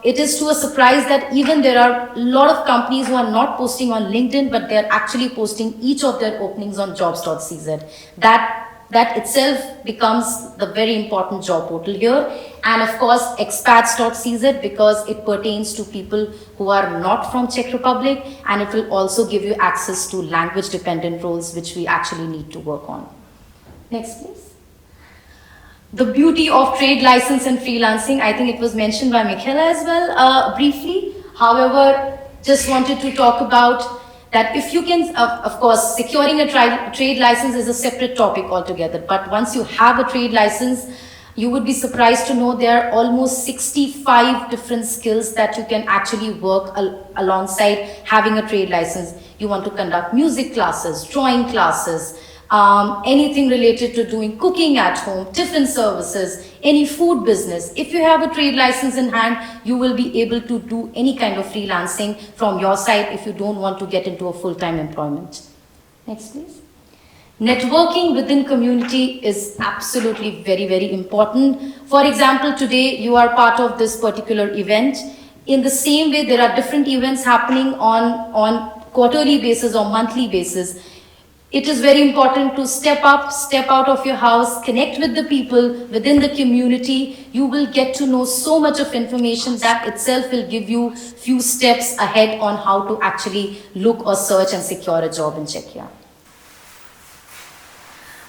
It is to a surprise that even there are a lot of companies who are not posting on LinkedIn, but they're actually posting each of their openings on jobs.cz. That itself becomes the very important job portal here. And of course, expats.cz, because it pertains to people who are not from Czech Republic, and it will also give you access to language dependent roles, which we actually need to work on. Next, please. The beauty of trade license and freelancing, I think it was mentioned by Michaela as well, briefly. However, just wanted to talk about that if you can, of course, securing a trade license is a separate topic altogether. But once you have a trade license, you would be surprised to know there are almost 65 different skills that you can actually work alongside having a trade license. You want to conduct music classes, drawing classes, anything related to doing cooking at home, tiffin services, any food business. If you have a trade license in hand, you will be able to do any kind of freelancing from your side if you don't want to get into a full-time employment. Next, please. Networking within community is absolutely very, very important. For example, today you are part of this particular event. In the same way, there are different events happening on quarterly basis or monthly basis. It is very important to step up, step out of your house, connect with the people within the community. You will get to know so much of information that itself will give you few steps ahead on how to actually look or search and secure a job in Czechia.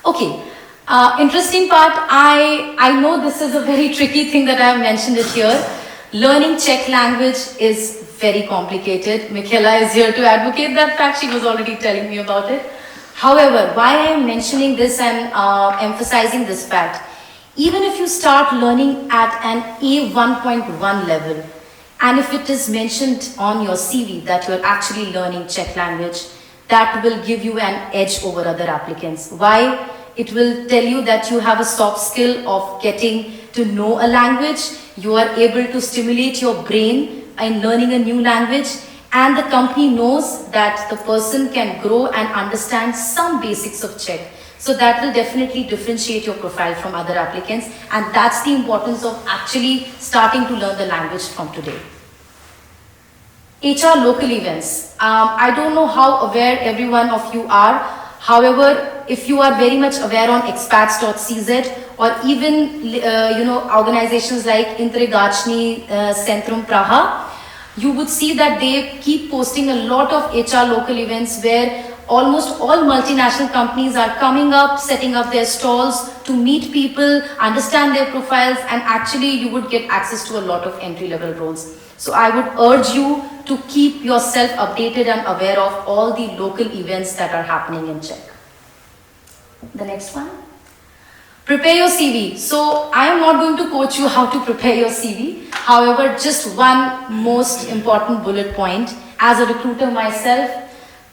Okay, interesting part. I know this is a very tricky thing that I have mentioned it here. Learning Czech language is very complicated. Michaela is here to advocate that fact. She was already telling me about it. However, why I am mentioning this and emphasizing this fact, even if you start learning at an A1.1 level, and if it is mentioned on your CV that you are actually learning Czech language, that will give you an edge over other applicants. Why? It will tell you that you have a soft skill of getting to know a language, you are able to stimulate your brain in learning a new language, and the company knows that the person can grow and understand some basics of Czech. So that will definitely differentiate your profile from other applicants, and that's the importance of actually starting to learn the language from today. HR local events. I don't know how aware every one of you are. However, if you are very much aware on expats.cz or even organizations like India-Czechia Centrum Praha, you would see that they keep posting a lot of HR local events where almost all multinational companies are coming up, setting up their stalls to meet people, understand their profiles, and actually you would get access to a lot of entry-level roles. So I would urge you to keep yourself updated and aware of all the local events that are happening in Czech. The next one. Prepare your CV. So I am not going to coach you how to prepare your CV. However, just one most important bullet point. As a recruiter myself,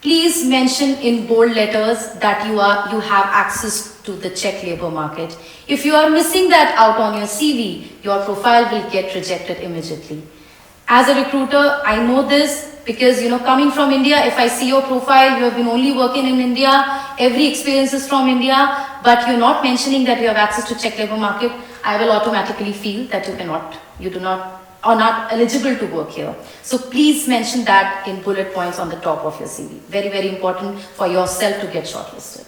please mention in bold letters that you have access to the Czech labor market. If you are missing that out on your CV, your profile will get rejected immediately. As a recruiter, I know this because, coming from India, if I see your profile, you have been only working in India, every experience is from India, but you're not mentioning that you have access to Czech labor market, I will automatically feel that are not eligible to work here. So please mention that in bullet points on the top of your CV. Very, very important for yourself to get shortlisted.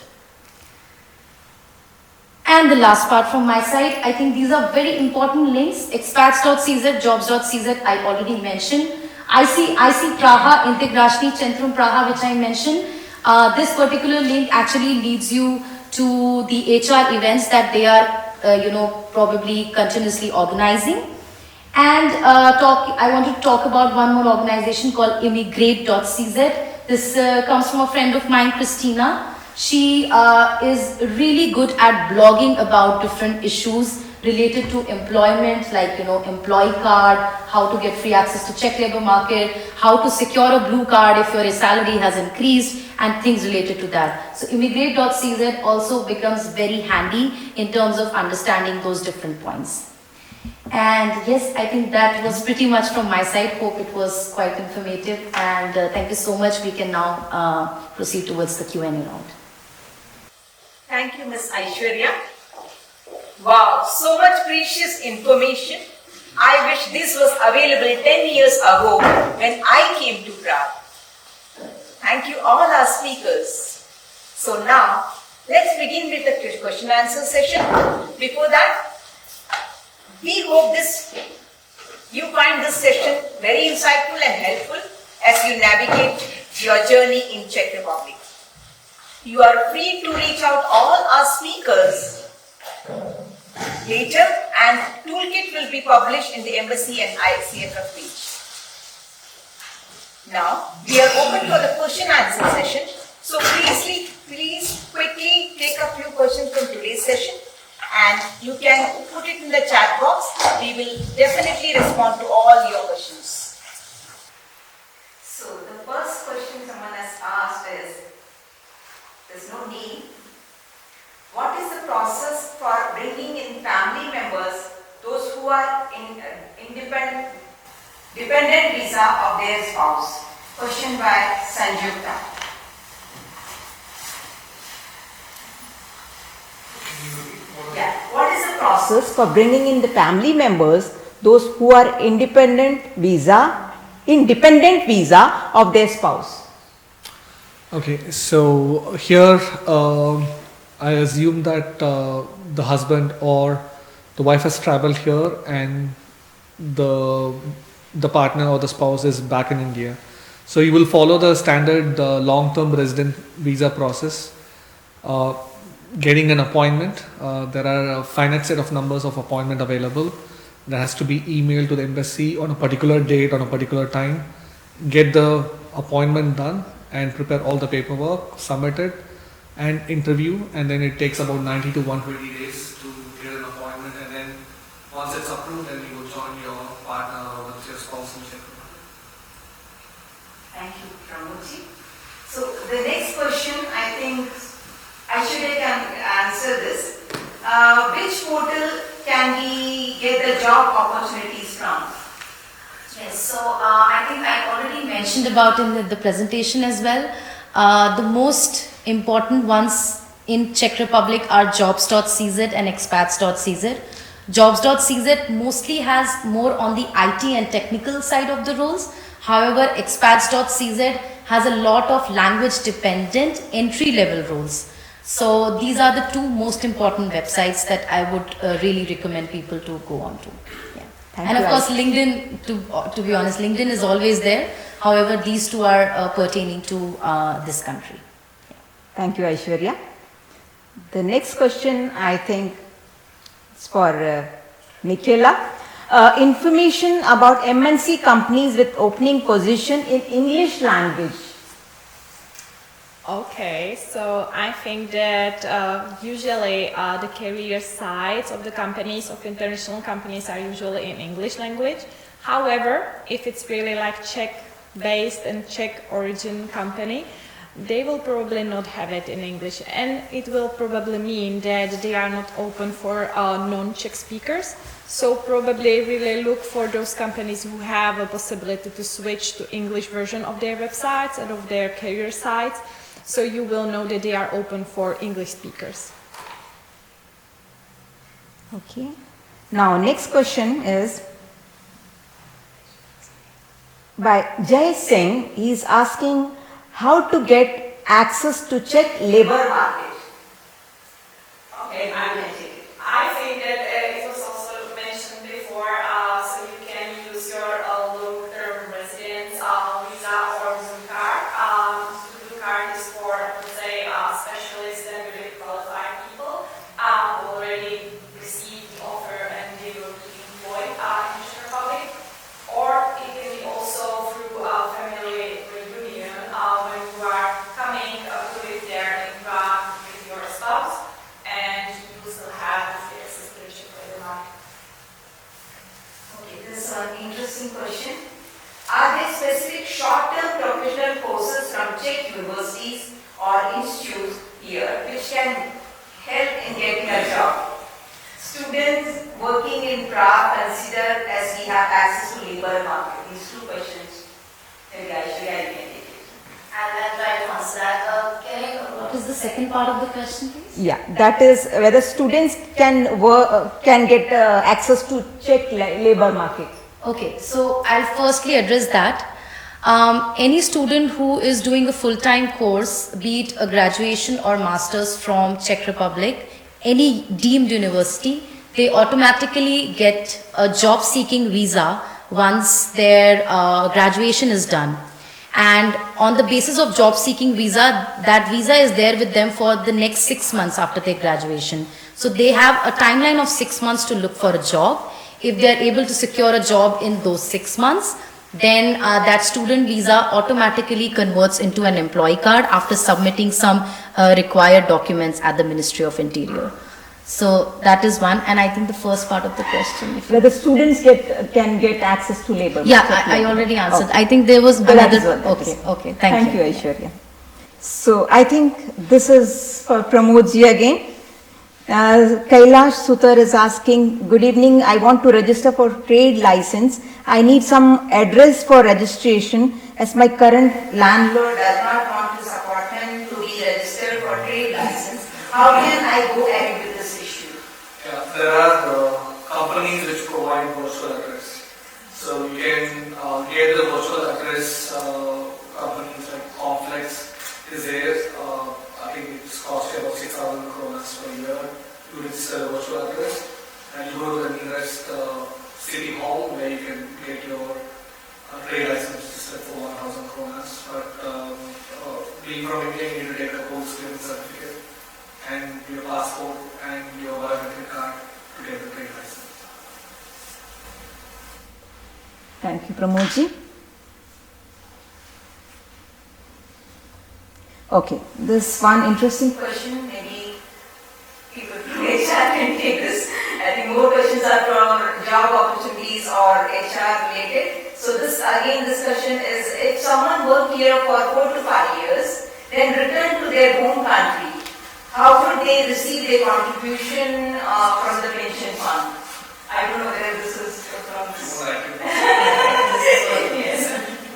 And the last part from my side, I think these are very important links. Expats.cz, jobs.cz, I already mentioned. IC Praha, India-Czechia Centrum Praha, which I mentioned. This particular link actually leads you to the HR events that they are, probably continuously organizing. And I want to talk about one more organization called immigrate.cz. This comes from a friend of mine, Christina. She is really good at blogging about different issues related to employment, like employee card, how to get free access to Czech labor market, how to secure a blue card if your salary has increased, and things related to that. So immigrate.cz also becomes very handy in terms of understanding those different points. And yes, I think that was pretty much from my side. Hope it was quite informative, and thank you so much. We can now proceed towards the Q&A round. Thank you, Ms. Aishwarya. Wow, so much precious information. I wish this was available 10 years ago when I came to Prague. Thank you all our speakers. So now, let's begin with the question and answer session. Before that, we hope you find this session very insightful and helpful as you navigate your journey in Czech Republic. You are free to reach out all our speakers later, and Toolkit will be published in the Embassy and ICFF page. Now, we are open for the question answer session. So please quickly take a few questions from today's session, and you can put it in the chat box. We will definitely respond to all your questions. So the first question someone has asked is, there's no name. What is the process for bringing in family members, those who are in dependent visa of their spouse? Question by Sanjukta. Yeah. What is the process for bringing in the family members, those who are independent visa of their spouse? Okay, so here I assume that the husband or the wife has traveled here and the partner or the spouse is back in India. So you will follow the standard long-term resident visa process, getting an appointment. There are a finite set of numbers of appointment available. That has to be emailed to the embassy on a particular date, on a particular time. Get the appointment done and prepare all the paperwork, submit it, and interview, and then it takes about 90 to 120 days to get an appointment, and then once it's approved, then you will join your partner or with your spouse in Czech Republic. Thank you, Pramodji. So the next question, I think Aishwarya can answer this. Which portal can we get the job opportunities from? Yes, so I think I already mentioned about in the presentation as well. The most important ones in Czech Republic are jobs.cz and expats.cz. Jobs.cz mostly has more on the IT and technical side of the roles. However, expats.cz has a lot of language dependent entry level roles. So these are the two most important websites that I would really recommend people to go on to. Yeah. And of course, LinkedIn, to be honest, LinkedIn is always there. However, these two are pertaining to this country. Yeah. Thank you, Aishwarya. The next question, I think, is for Michaela. Information about MNC companies with opening position in English language. Okay, so I think that usually the career sites of the companies, of international companies, are usually in English language. However, if it's really like Czech-based and Czech origin company, they will probably not have it in English, and it will probably mean that they are not open for non-Czech speakers. So probably really look for those companies who have a possibility to switch to English version of their websites and of their career sites. So you will know that they are open for English speakers. Okay. Now next question is by Jay Singh. He is asking how to get access to Czech labor market. Okay, I think that it was also mentioned before, so you can use your long-term residence visa or blue card. The blue card is for, let's say, specialists and really qualified people who already received the offer and they will be employed in the Czech Republic. Or it can be also through family reunion when you are coming to live there in Prague. which can help in getting a job. Students working in craft consider as we have access to labor market. These two questions. Maybe Aishwarya, you can take it. I'll try to answer that. What is the second part of the question, please? Yeah, that is whether students can work, can get access to Czech labor market. Okay, so I'll firstly address that. Any student who is doing a full-time course, be it a graduation or master's from Czech Republic, any deemed university, they automatically get a job-seeking visa once their graduation is done. And on the basis of job-seeking visa, that visa is there with them for the next 6 months after their graduation. So they have a timeline of 6 months to look for a job. If they are able to secure a job in those 6 months, then that student visa automatically converts into an employee card after submitting some required documents at the Ministry of Interior. So that is one, and I think the first part of the question. Whether students can get access to labor market. Yeah, I already answered. Okay. I think there was That another. is what that Okay, is. okay, thank you. Aishwarya. So I think this is for Pramod ji again. Kailash Sutar is asking, good evening, I want to register for trade license. I need some address for registration as my current landlord Does not want to support him to be registered for trade license. How can I go ahead with this issue? Yeah, there are companies which provide virtual address. So you can get the virtual address, companies like Complex is there. I think it's cost you about 6,000 kronas per year to register a virtual address. And you go to the nearest city hall where you can get your trade license registered for 1,000 kronas. But being from India, you need to take a post-clearance certificate and your passport and your biometric card to get the trade license. Thank you, Pramod ji. Okay, this one interesting Question, maybe people from HR can take this. I think more questions are from job opportunities or HR related. So this discussion is if someone worked here for 4 to 5 years, then return to their home country, how would they receive their contribution from the pension fund? I don't know whether this is from this. Yes.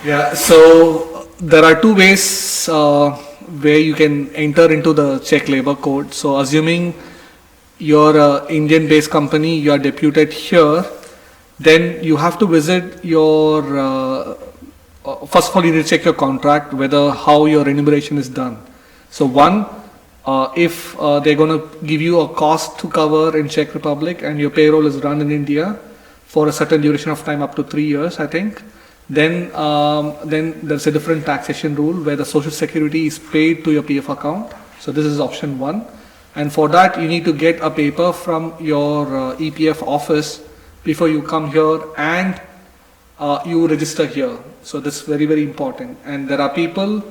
Yeah, so there are two ways where you can enter into the Czech labor code. So assuming you're an Indian-based company, you are deputed here, then you have to visit your, first of all you need to check your contract, whether how your remuneration is done. So one, if they're going to give you a cost to cover in Czech Republic and your payroll is run in India for a certain duration of time up to 3 years, I think, then there's a different taxation rule where the social security is paid to your PF account. So this is option one. And for that, you need to get a paper from your EPF office before you come here and you register here. So this is very, very important. And there are people,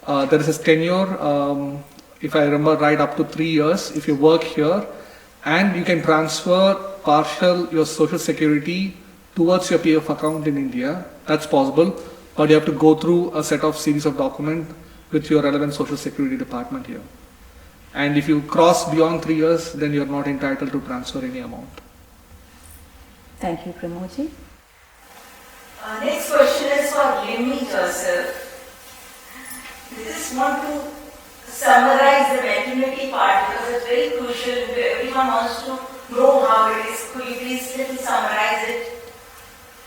there is a tenure, if I remember right, up to 3 years if you work here, and you can transfer partial your social security towards your PF account in India. That's possible, but you have to go through a set of series of documents with your relevant social security department here. And if you cross beyond 3 years, then you're not entitled to transfer any amount. Thank you, Pramod ji. Next question is for Limy Joseph. We just want to summarize the maternity part because it's very crucial. Everyone wants to know how it is. Could you please little summarize it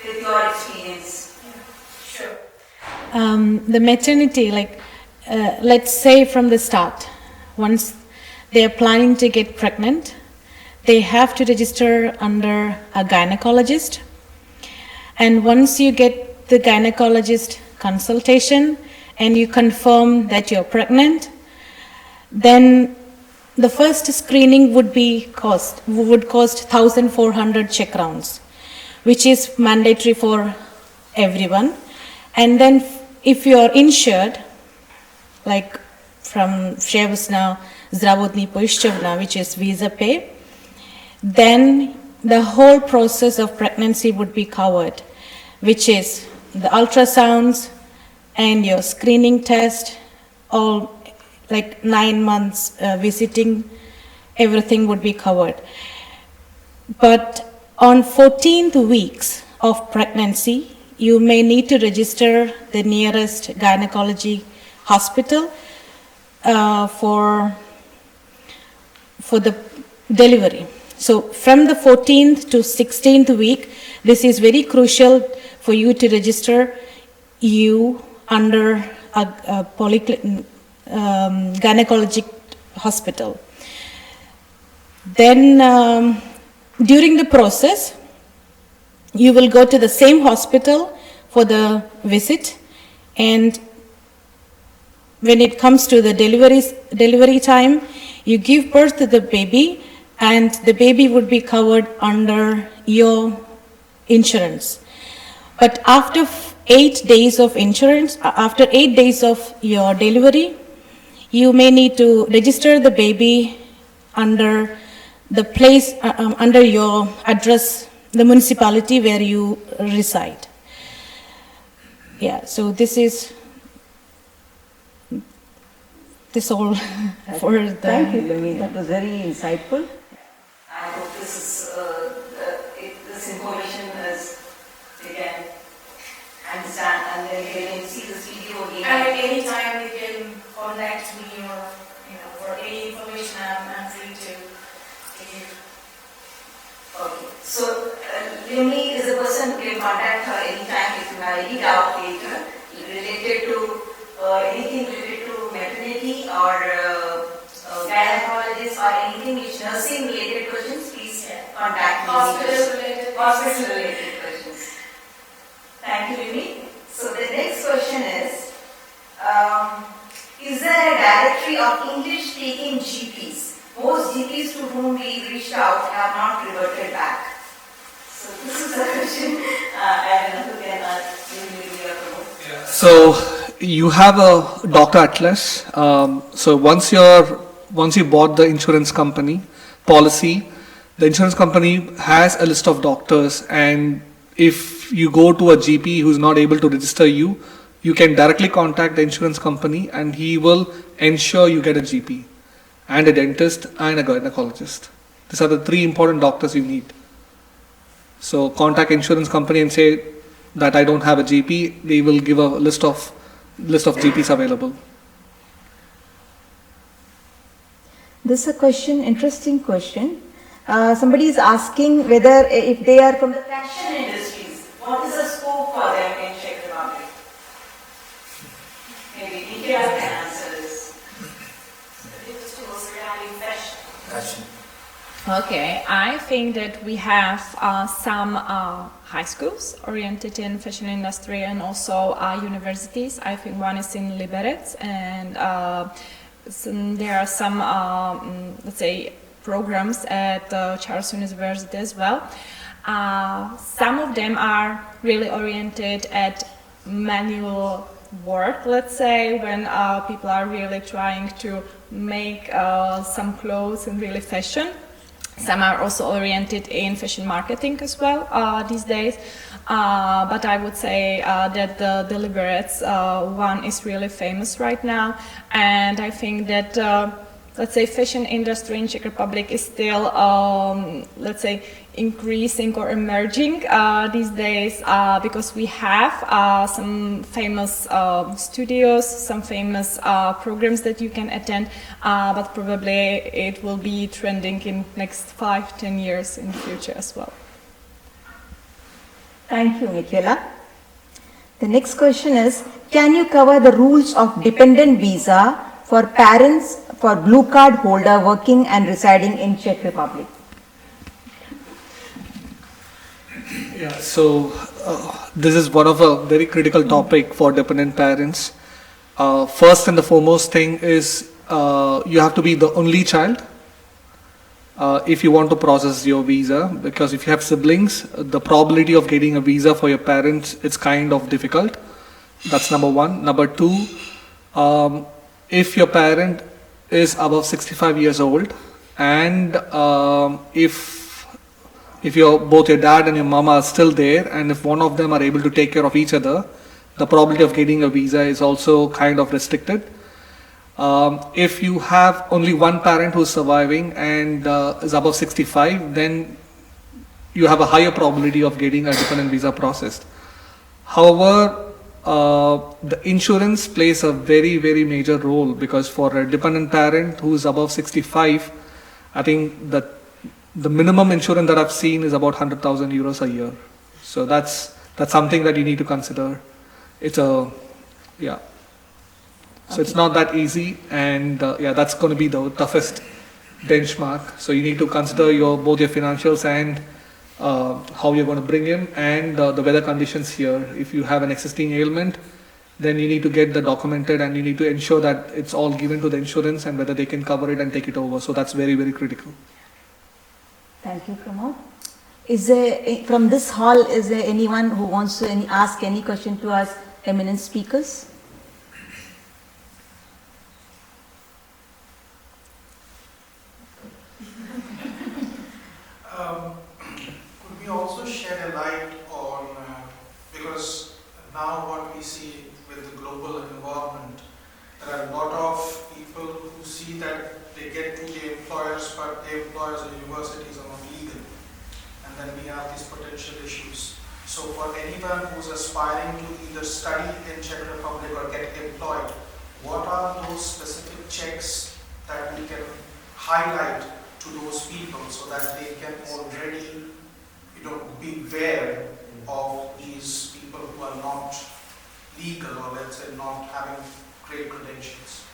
with your experience? Sure. The maternity, let's say from the start, once they are planning to get pregnant, they have to register under a gynecologist. And once you get the gynecologist consultation and you confirm that you're pregnant, then the first screening would cost 1,400 Czech crowns, which is mandatory for everyone. And then if you are insured, like from Všeobecná zdravotní pojišťovna, which is visa pay, then the whole process of pregnancy would be covered, which is the ultrasounds and your screening test, all like 9 months visiting, everything would be covered. But on 14th weeks of pregnancy, you may need to register the nearest gynecology hospital for the delivery. So from the 14th to 16th week, this is very crucial for you to register you under a gynecologic hospital. Then during the process, you will go to the same hospital for the visit, and when it comes to the delivery time, you give birth to the baby, and the baby would be covered under your insurance. But after 8 days of insurance, after 8 days of your delivery, you may need to register the baby under the place, under your address, the municipality where you reside. Yeah, so this all for the... Thank you, Limy. That was very insightful. I hope this information is, again, understand, and then you can see this video again. And at any time you can contact me, or for any information I'm free to give. Okay, so Limy is a person who can contact her anytime if you have any doubt later related to anything related to maternity or gynecologist or anything which nursing related questions, please contact me. Hospital related questions. Thank you, Limy. So the next question is there a directory of English speaking GPs? Most GPs to whom we reached out have not reverted back. So this is the question. I don't know who can give me your promote. So you have a doctor atlas. So once you bought the insurance company policy, the insurance company has a list of doctors, and if you go to a GP who's not able to register you, you can directly contact the insurance company and he will ensure you get a GP and a dentist and a gynecologist. These are the 3 important doctors you need. So contact insurance company and say that I don't have a GP. They will give a list of GPs available. This is a question, interesting question. Somebody is asking whether if they are from the Fashion industries, what is the scope for them in Czech Republic? Maybe Michaela can answer this. Okay, I think that we have some high schools oriented in fashion industry and also universities. I think one is in Liberec, and there are some, let's say, programs at Charles University as well. Some of them are really oriented at manual work, let's say, when people are really trying to make some clothes and really fashion. Some are also oriented in fashion marketing as well these days. But I would say that the Liberec one is really famous right now. And I think that, let's say, fashion industry in Czech Republic is still, let's say, increasing or emerging these days because we have some famous studios, some famous programs that you can attend, but probably it will be trending in next 5-10 years in the future as well. Thank you, Michaela. The next question is, can you cover the rules of dependent visa for parents for blue card holder working and residing in Czech Republic? Yeah, so this is one of a very critical topic for dependent parents. First and the foremost thing is you have to be the only child if you want to process your visa, because if you have siblings, the probability of getting a visa for your parents, it's kind of difficult. That's number one. Number two, if your parent is above 65 years old and if both your dad and your mama are still there, and if one of them are able to take care of each other, the probability of getting a visa is also kind of restricted. If you have only one parent who is surviving and is above 65, then you have a higher probability of getting a dependent visa processed. However, the insurance plays a very, very major role, because for a dependent parent who is above 65, I think that the minimum insurance that I've seen is about 100,000 euros a year. So that's something that you need to consider. So it's not that easy, and that's going to be the toughest benchmark. So you need to consider both your financials and how you're going to bring him, and the weather conditions here. If you have an existing ailment, then you need to get that documented, and you need to ensure that it's all given to the insurance and whether they can cover it and take it over. So that's very, very critical. Thank you, Pramod. Is there, from this hall, is there anyone who wants to ask any question to us eminent speakers? Could we also shed a light on, because now what we see with the global environment, there are a lot of people who see that they get to the employers, but the employers or universities are not legal. And then we have these potential issues. So for anyone who's aspiring to either study in Czech Republic or get employed, what are those specific checks that we can highlight to those people so that they can already, be aware of these people who are not legal, or let's say not having great credentials?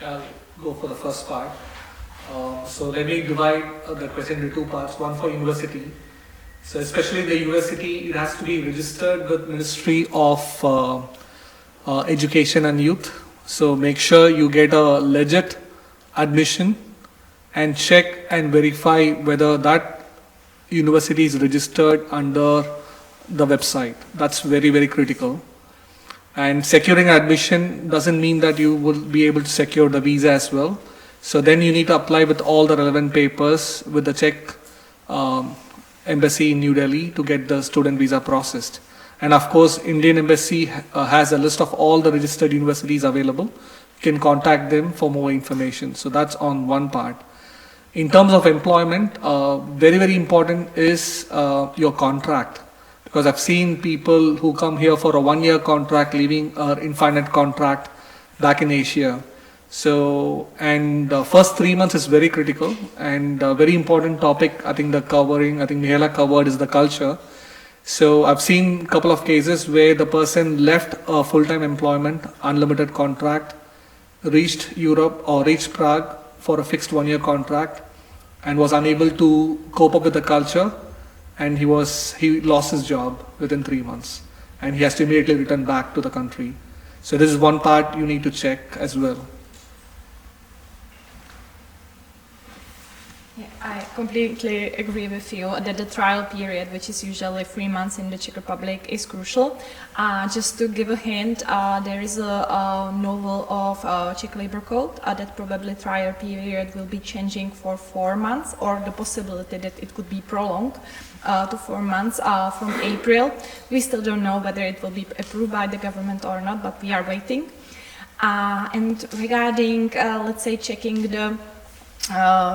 I'll go for the first part. So let me divide the question into two parts. One for university. So especially the university, it has to be registered with Ministry of Education and Youth. So make sure you get a legit admission and check and verify whether that university is registered under the website. That's very, very critical. And securing admission doesn't mean that you will be able to secure the visa as well. So then you need to apply with all the relevant papers with the Czech embassy in New Delhi to get the student visa processed. And of course, Indian embassy has a list of all the registered universities available. You can contact them for more information. So that's on one part. In terms of employment, very, very important is your contract. Because I've seen people who come here for a 1-year contract, leaving an infinite contract back in Asia. So, and the first 3 months is very critical, and a very important topic I think Michaela covered is the culture. So I've seen a couple of cases where the person left a full-time employment, unlimited contract, reached Europe or reached Prague for a fixed 1-year contract and was unable to cope up with the culture, and he lost his job within 3 months, and he has to immediately return back to the country. So this is one part you need to check as well. Yeah, I completely agree with you that the trial period, which is usually 3 months in the Czech Republic, is crucial. Just to give a hint, there is a novel of Czech Labor Code that probably trial period will be changing for 4 months, or the possibility that it could be prolonged to 4 months from April. We still don't know whether it will be approved by the government or not, but we are waiting. And regarding, let's say, checking the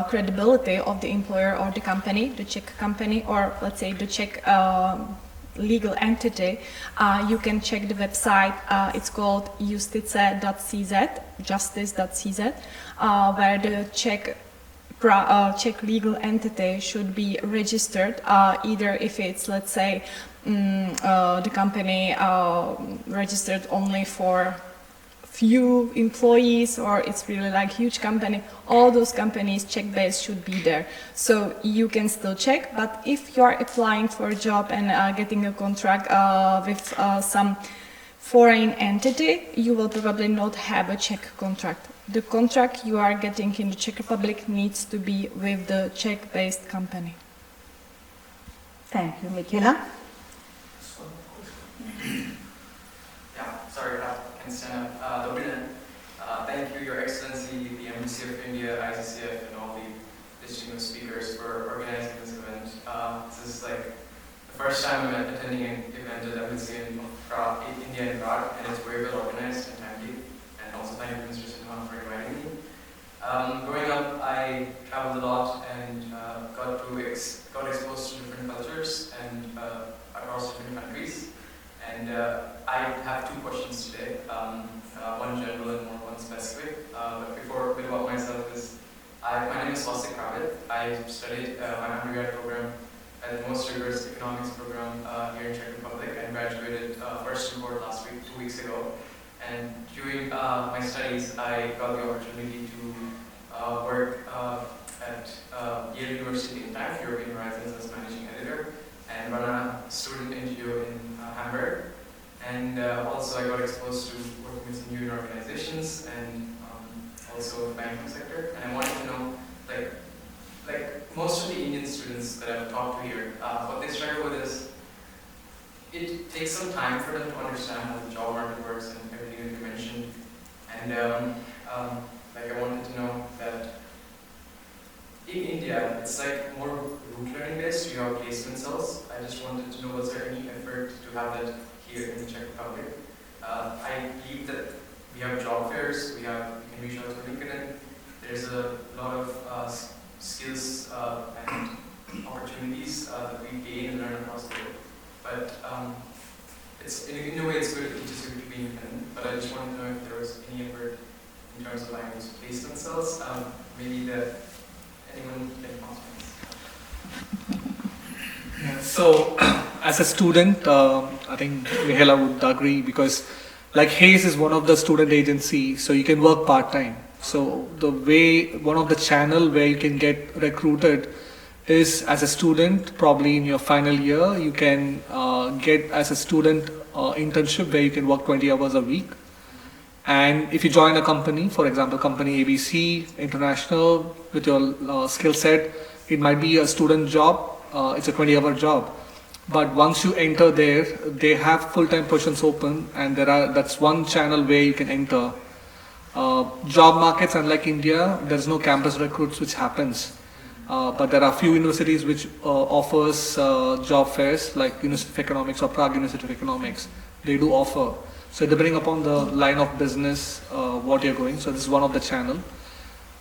credibility of the employer or the company, the Czech company, or let's say the Czech legal entity, you can check the website. It's called justice.cz, where the Czech legal entity should be registered, either if it's, let's say, the company registered only for few employees, or it's really like huge company. All those companies Czech-based should be there, so you can still check. But if you are applying for a job and getting a contract with some foreign entity, you will probably not have a Czech contract. The contract you are getting in the Czech Republic needs to be with the Czech-based company. Thank you, Michaela. Sorry, I can stand up. Thank you, Your Excellency, the Embassy of India, ICCF, and all the distinguished speakers for organizing this event. This is like the first time I'm attending an event at Embassy in India and Prague, and it's very well organized and timely, and also thank you, Mr. Sinha, for inviting me. Growing up, I traveled a lot and got exposed to different cultures and across different countries. And I have 2 questions today, one general and one specific. But before a bit about myself my name is Raveesh. I studied my undergrad program at the most rigorous economics program here in Czech Republic and graduated first in court last week, 2 weeks ago. And during my studies, I got the opportunity to work at Yale University in TAF, European Horizons, as managing editor, and run a student NGO in Hamburg. And also I got exposed to working with some union organizations and also the banking sector. And I wanted to know, like most of the Indian students that I've talked to here, what they struggle with is it takes some time for them to understand how the job market works and everything that you mentioned. And I wanted to know that in India, it's like more root learning based. You have placement cells. I just wanted to know, was there any effort to have that here in the Czech Republic? I believe that we have job fairs. You can reach out to LinkedIn. There's a lot of skills and opportunities that we gain and learn across the world. But it's in a way it's good to teach us to be independent. But I just wanted to know if there was any effort in terms of like these placement cells. Maybe that anyone can answer. So, as a student, I think Michaela would agree, because like Hayes is one of the student agencies, so you can work part-time. So one of the channel where you can get recruited is as a student, probably in your final year, you can get as a student internship where you can work 20 hours a week. And if you join a company, for example, company ABC, international, with your skill set, it might be a student job, it's a 20-hour job. But once you enter there, they have full-time positions open, and that's one channel where you can enter. Job markets, unlike India, there's no campus recruits which happens. But there are few universities which offers job fairs, like University of Economics or Prague University of Economics. They do offer. So depending upon the line of business, what you're going. So this is one of the channel.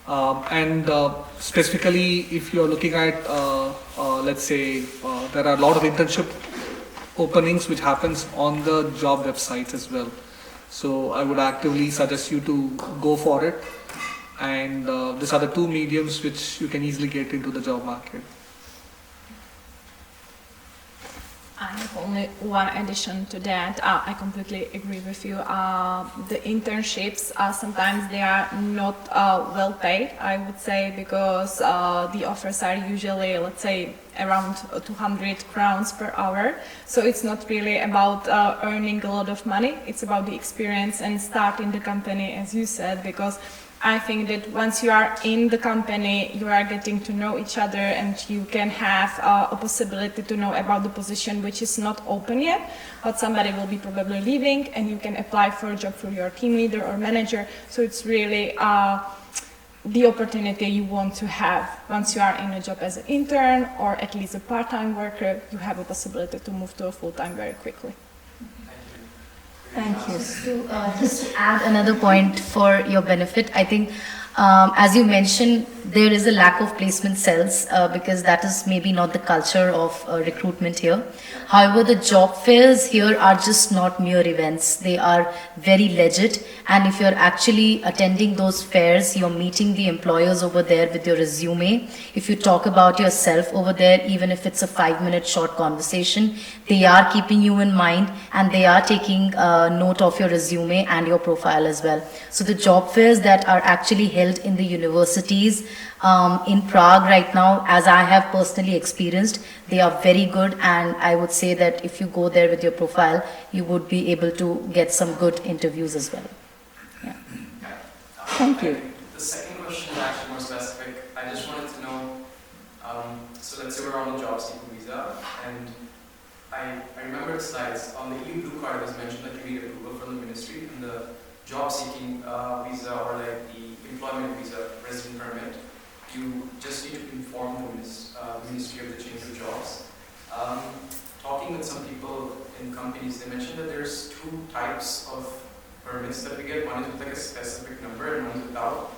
And specifically, if you're looking at, let's say, there are a lot of internship openings which happens on the job websites as well. So I would actively suggest you to go for it. And these are the 2 mediums which you can easily get into the job market. I have only one addition to that. I completely agree with you. The internships, sometimes they are not well paid, I would say, because the offers are usually, let's say, around 200 crowns per hour. So it's not really about earning a lot of money. It's about the experience and starting the company, as you said, because I think that once you are in the company, you are getting to know each other, and you can have a possibility to know about the position which is not open yet, but somebody will be probably leaving, and you can apply for a job through your team leader or manager. So it's really the opportunity you want to have. Once you are in a job as an intern or at least a part-time worker, you have a possibility to move to a full-time very quickly. Thank you. Just to add another point for your benefit, I think as you mentioned, there is a lack of placement cells because that is maybe not the culture of recruitment here. However, the job fairs here are just not mere events. They are very legit, and if you're actually attending those fairs, you're meeting the employers over there with your resume. If you talk about yourself over there, even if it's a 5-minute short conversation, they are keeping you in mind, and they are taking note of your resume and your profile as well. So the job fairs that are actually held in the universities in Prague right now, as I have personally experienced, they are very good, and I would say that if you go there with your profile, you would be able to get some good interviews as well. Yeah. Thank you. The second question is actually more specific. I just wanted to know, so let's say we're on the job seeking visa, and I remember the slides. On the EU Blue Card, it was mentioned that you need approval from the ministry, and the job seeking visa, or like the employment visa, resident permit, you just need to inform the Ministry of the change of jobs. Talking with some people in companies, they mentioned that there's 2 types of permits that we get. One is with like a specific number and one is without.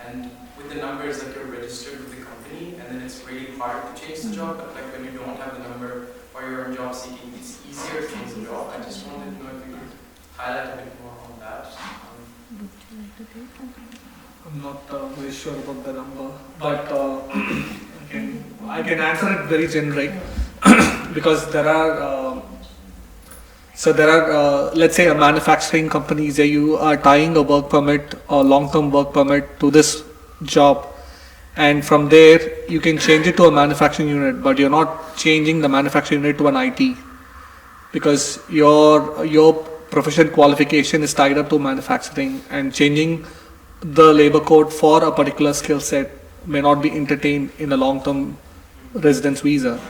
And with the number is like you're registered with the company, and then it's really hard to change the job. But like when you don't have the number or you're on job seeking, it's easier to change the job. I just wanted to know if you could highlight a bit more on that. I'm not very sure about the number, but I can answer it very generic because there are let's say a manufacturing companies where you are tying a work permit or long-term work permit to this job, and from there you can change it to a manufacturing unit, but you're not changing the manufacturing unit to an IT because your professional qualification is tied up to manufacturing, and changing the labor code for a particular skill set may not be entertained in a long-term residence visa.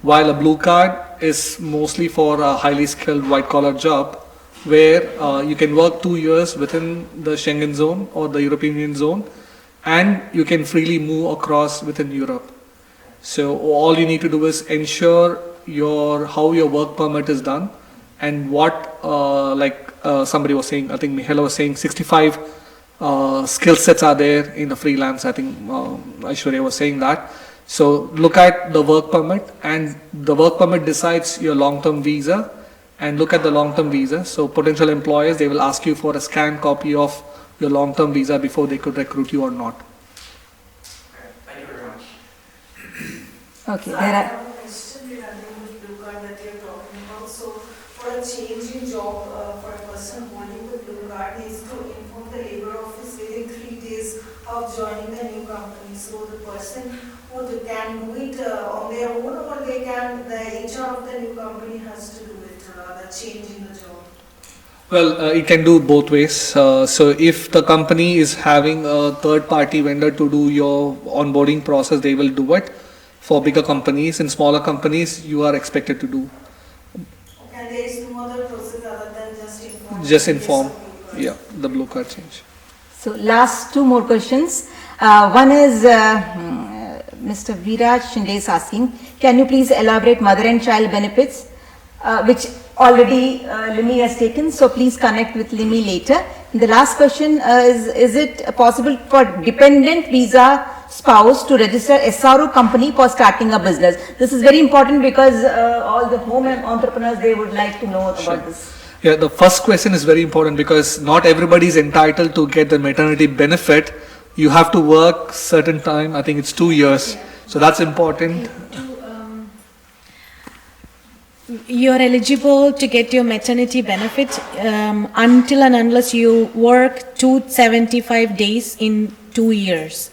While a blue card is mostly for a highly skilled white-collar job where you can work 2 years within the Schengen zone or the European Union zone, and you can freely move across within Europe. So all you need to do is ensure how your work permit is done, and what somebody was saying, I think Michaela was saying 65 skill sets are there in the freelance. I think Aishwarya was saying that. So look at the work permit, and the work permit decides your long-term visa, and look at the long-term visa. So potential employers, they will ask you for a scanned copy of your long-term visa before they could recruit you or not. Okay, thank you very much. Okay, So I there are. have a question regarding the blue card that you're talking about. So for a change in job, for a person holding the blue card needs to inform the labor office within 3 days of joining the new company. So the person who can do it on their own, or the HR of the new company has to do it, the change in the job. Well, it can do both ways. So if the company is having a third-party vendor to do your onboarding process, they will do it. For bigger companies, in smaller companies, you are expected to do. And there is no other process other than just inform. Just inform, yeah, the blue card change. So last 2 more questions. One is Mr. Viraj Shinde is asking, can you please elaborate mother and child benefits, which already Limy has taken, so please connect with Limy later. And the last question is it possible for dependent visa spouse to register SRO company for starting a business? This is very important because all the home entrepreneurs, they would like to know about this. Yeah, the first question is very important because not everybody is entitled to get the maternity benefit. You have to work certain time, I think it's 2 years. Yeah. So that's important. You're eligible to get your maternity benefit until and unless you work 275 days in 2 years.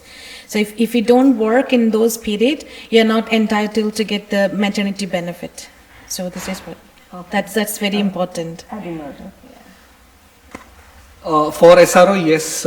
So if you don't work in those periods, you're not entitled to get the maternity benefit. So this is what, that's very important. I didn't know that. For SRO, yes,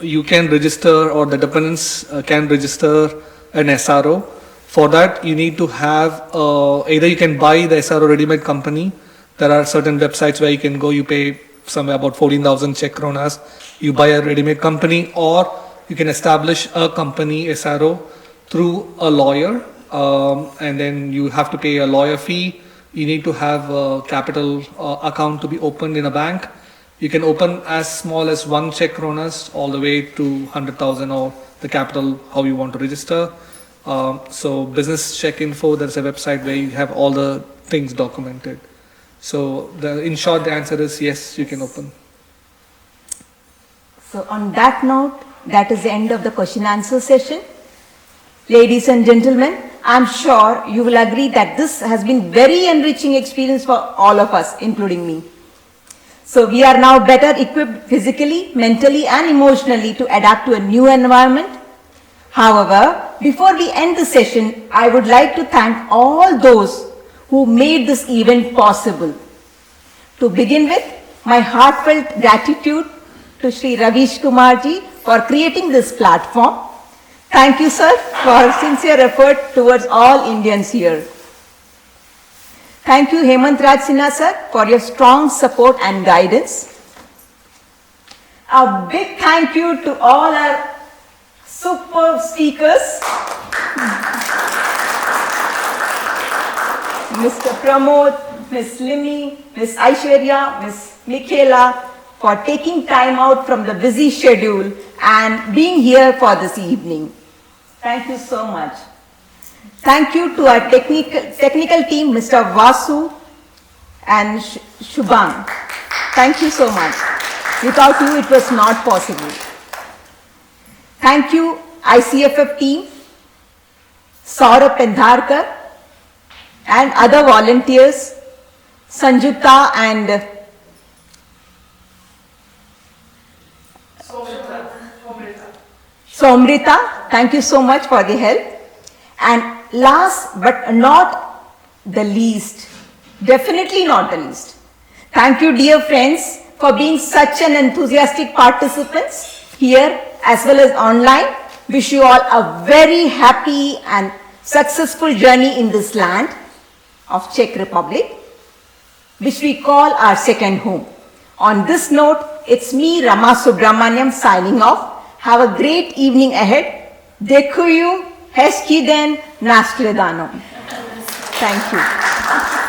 you can register, or the dependents can register an SRO. For that, you need to have, either you can buy the SRO ready-made company. There are certain websites where you can go, you pay somewhere about 14,000 Czech kronas, you buy a ready-made company, or you can establish a company SRO through a lawyer, and then you have to pay a lawyer fee. You need to have a capital account to be opened in a bank. You can open as small as 1 Czech kronas all the way to 100,000, or the capital, how you want to register. So Business Check Info, there's a website where you have all the things documented. So in short, the answer is yes, you can open. So on that note, that is the end of the question answer session. Ladies and gentlemen, I'm sure you will agree that this has been very enriching experience for all of us, including me. So we are now better equipped physically, mentally and emotionally to adapt to a new environment. However, before we end the session, I would like to thank all those who made this event possible. To begin with, my heartfelt gratitude to Shri Raveesh Kumar ji for creating this platform. Thank you, sir, for sincere effort towards all Indians here. Thank you, Hemant Raj Sinha, sir, for your strong support and guidance. A big thank you to all our super speakers, Mr. Pramod, Ms. Limy, Ms. Aishwarya, Ms. Michaela, for taking time out from the busy schedule and being here for this evening. Thank you so much. Thank you to our technical team, Mr. Vasu and Shubham. Thank you so much. Without you, it was not possible. Thank you, ICFF team, Saurabh Pendharkar, and other volunteers, Sanjukta and Somrita. Thank you so much for the help. And last but not the least, definitely not the least, thank you, dear friends, for being such an enthusiastic participants here as well as online. Wish you all a very happy and successful journey in this land of Czech Republic, which we call our second home. On this note, it's me, Ramaa Subramaniam, signing off. Have a great evening ahead. Děkuji, hezký den, nashledanou. Thank you.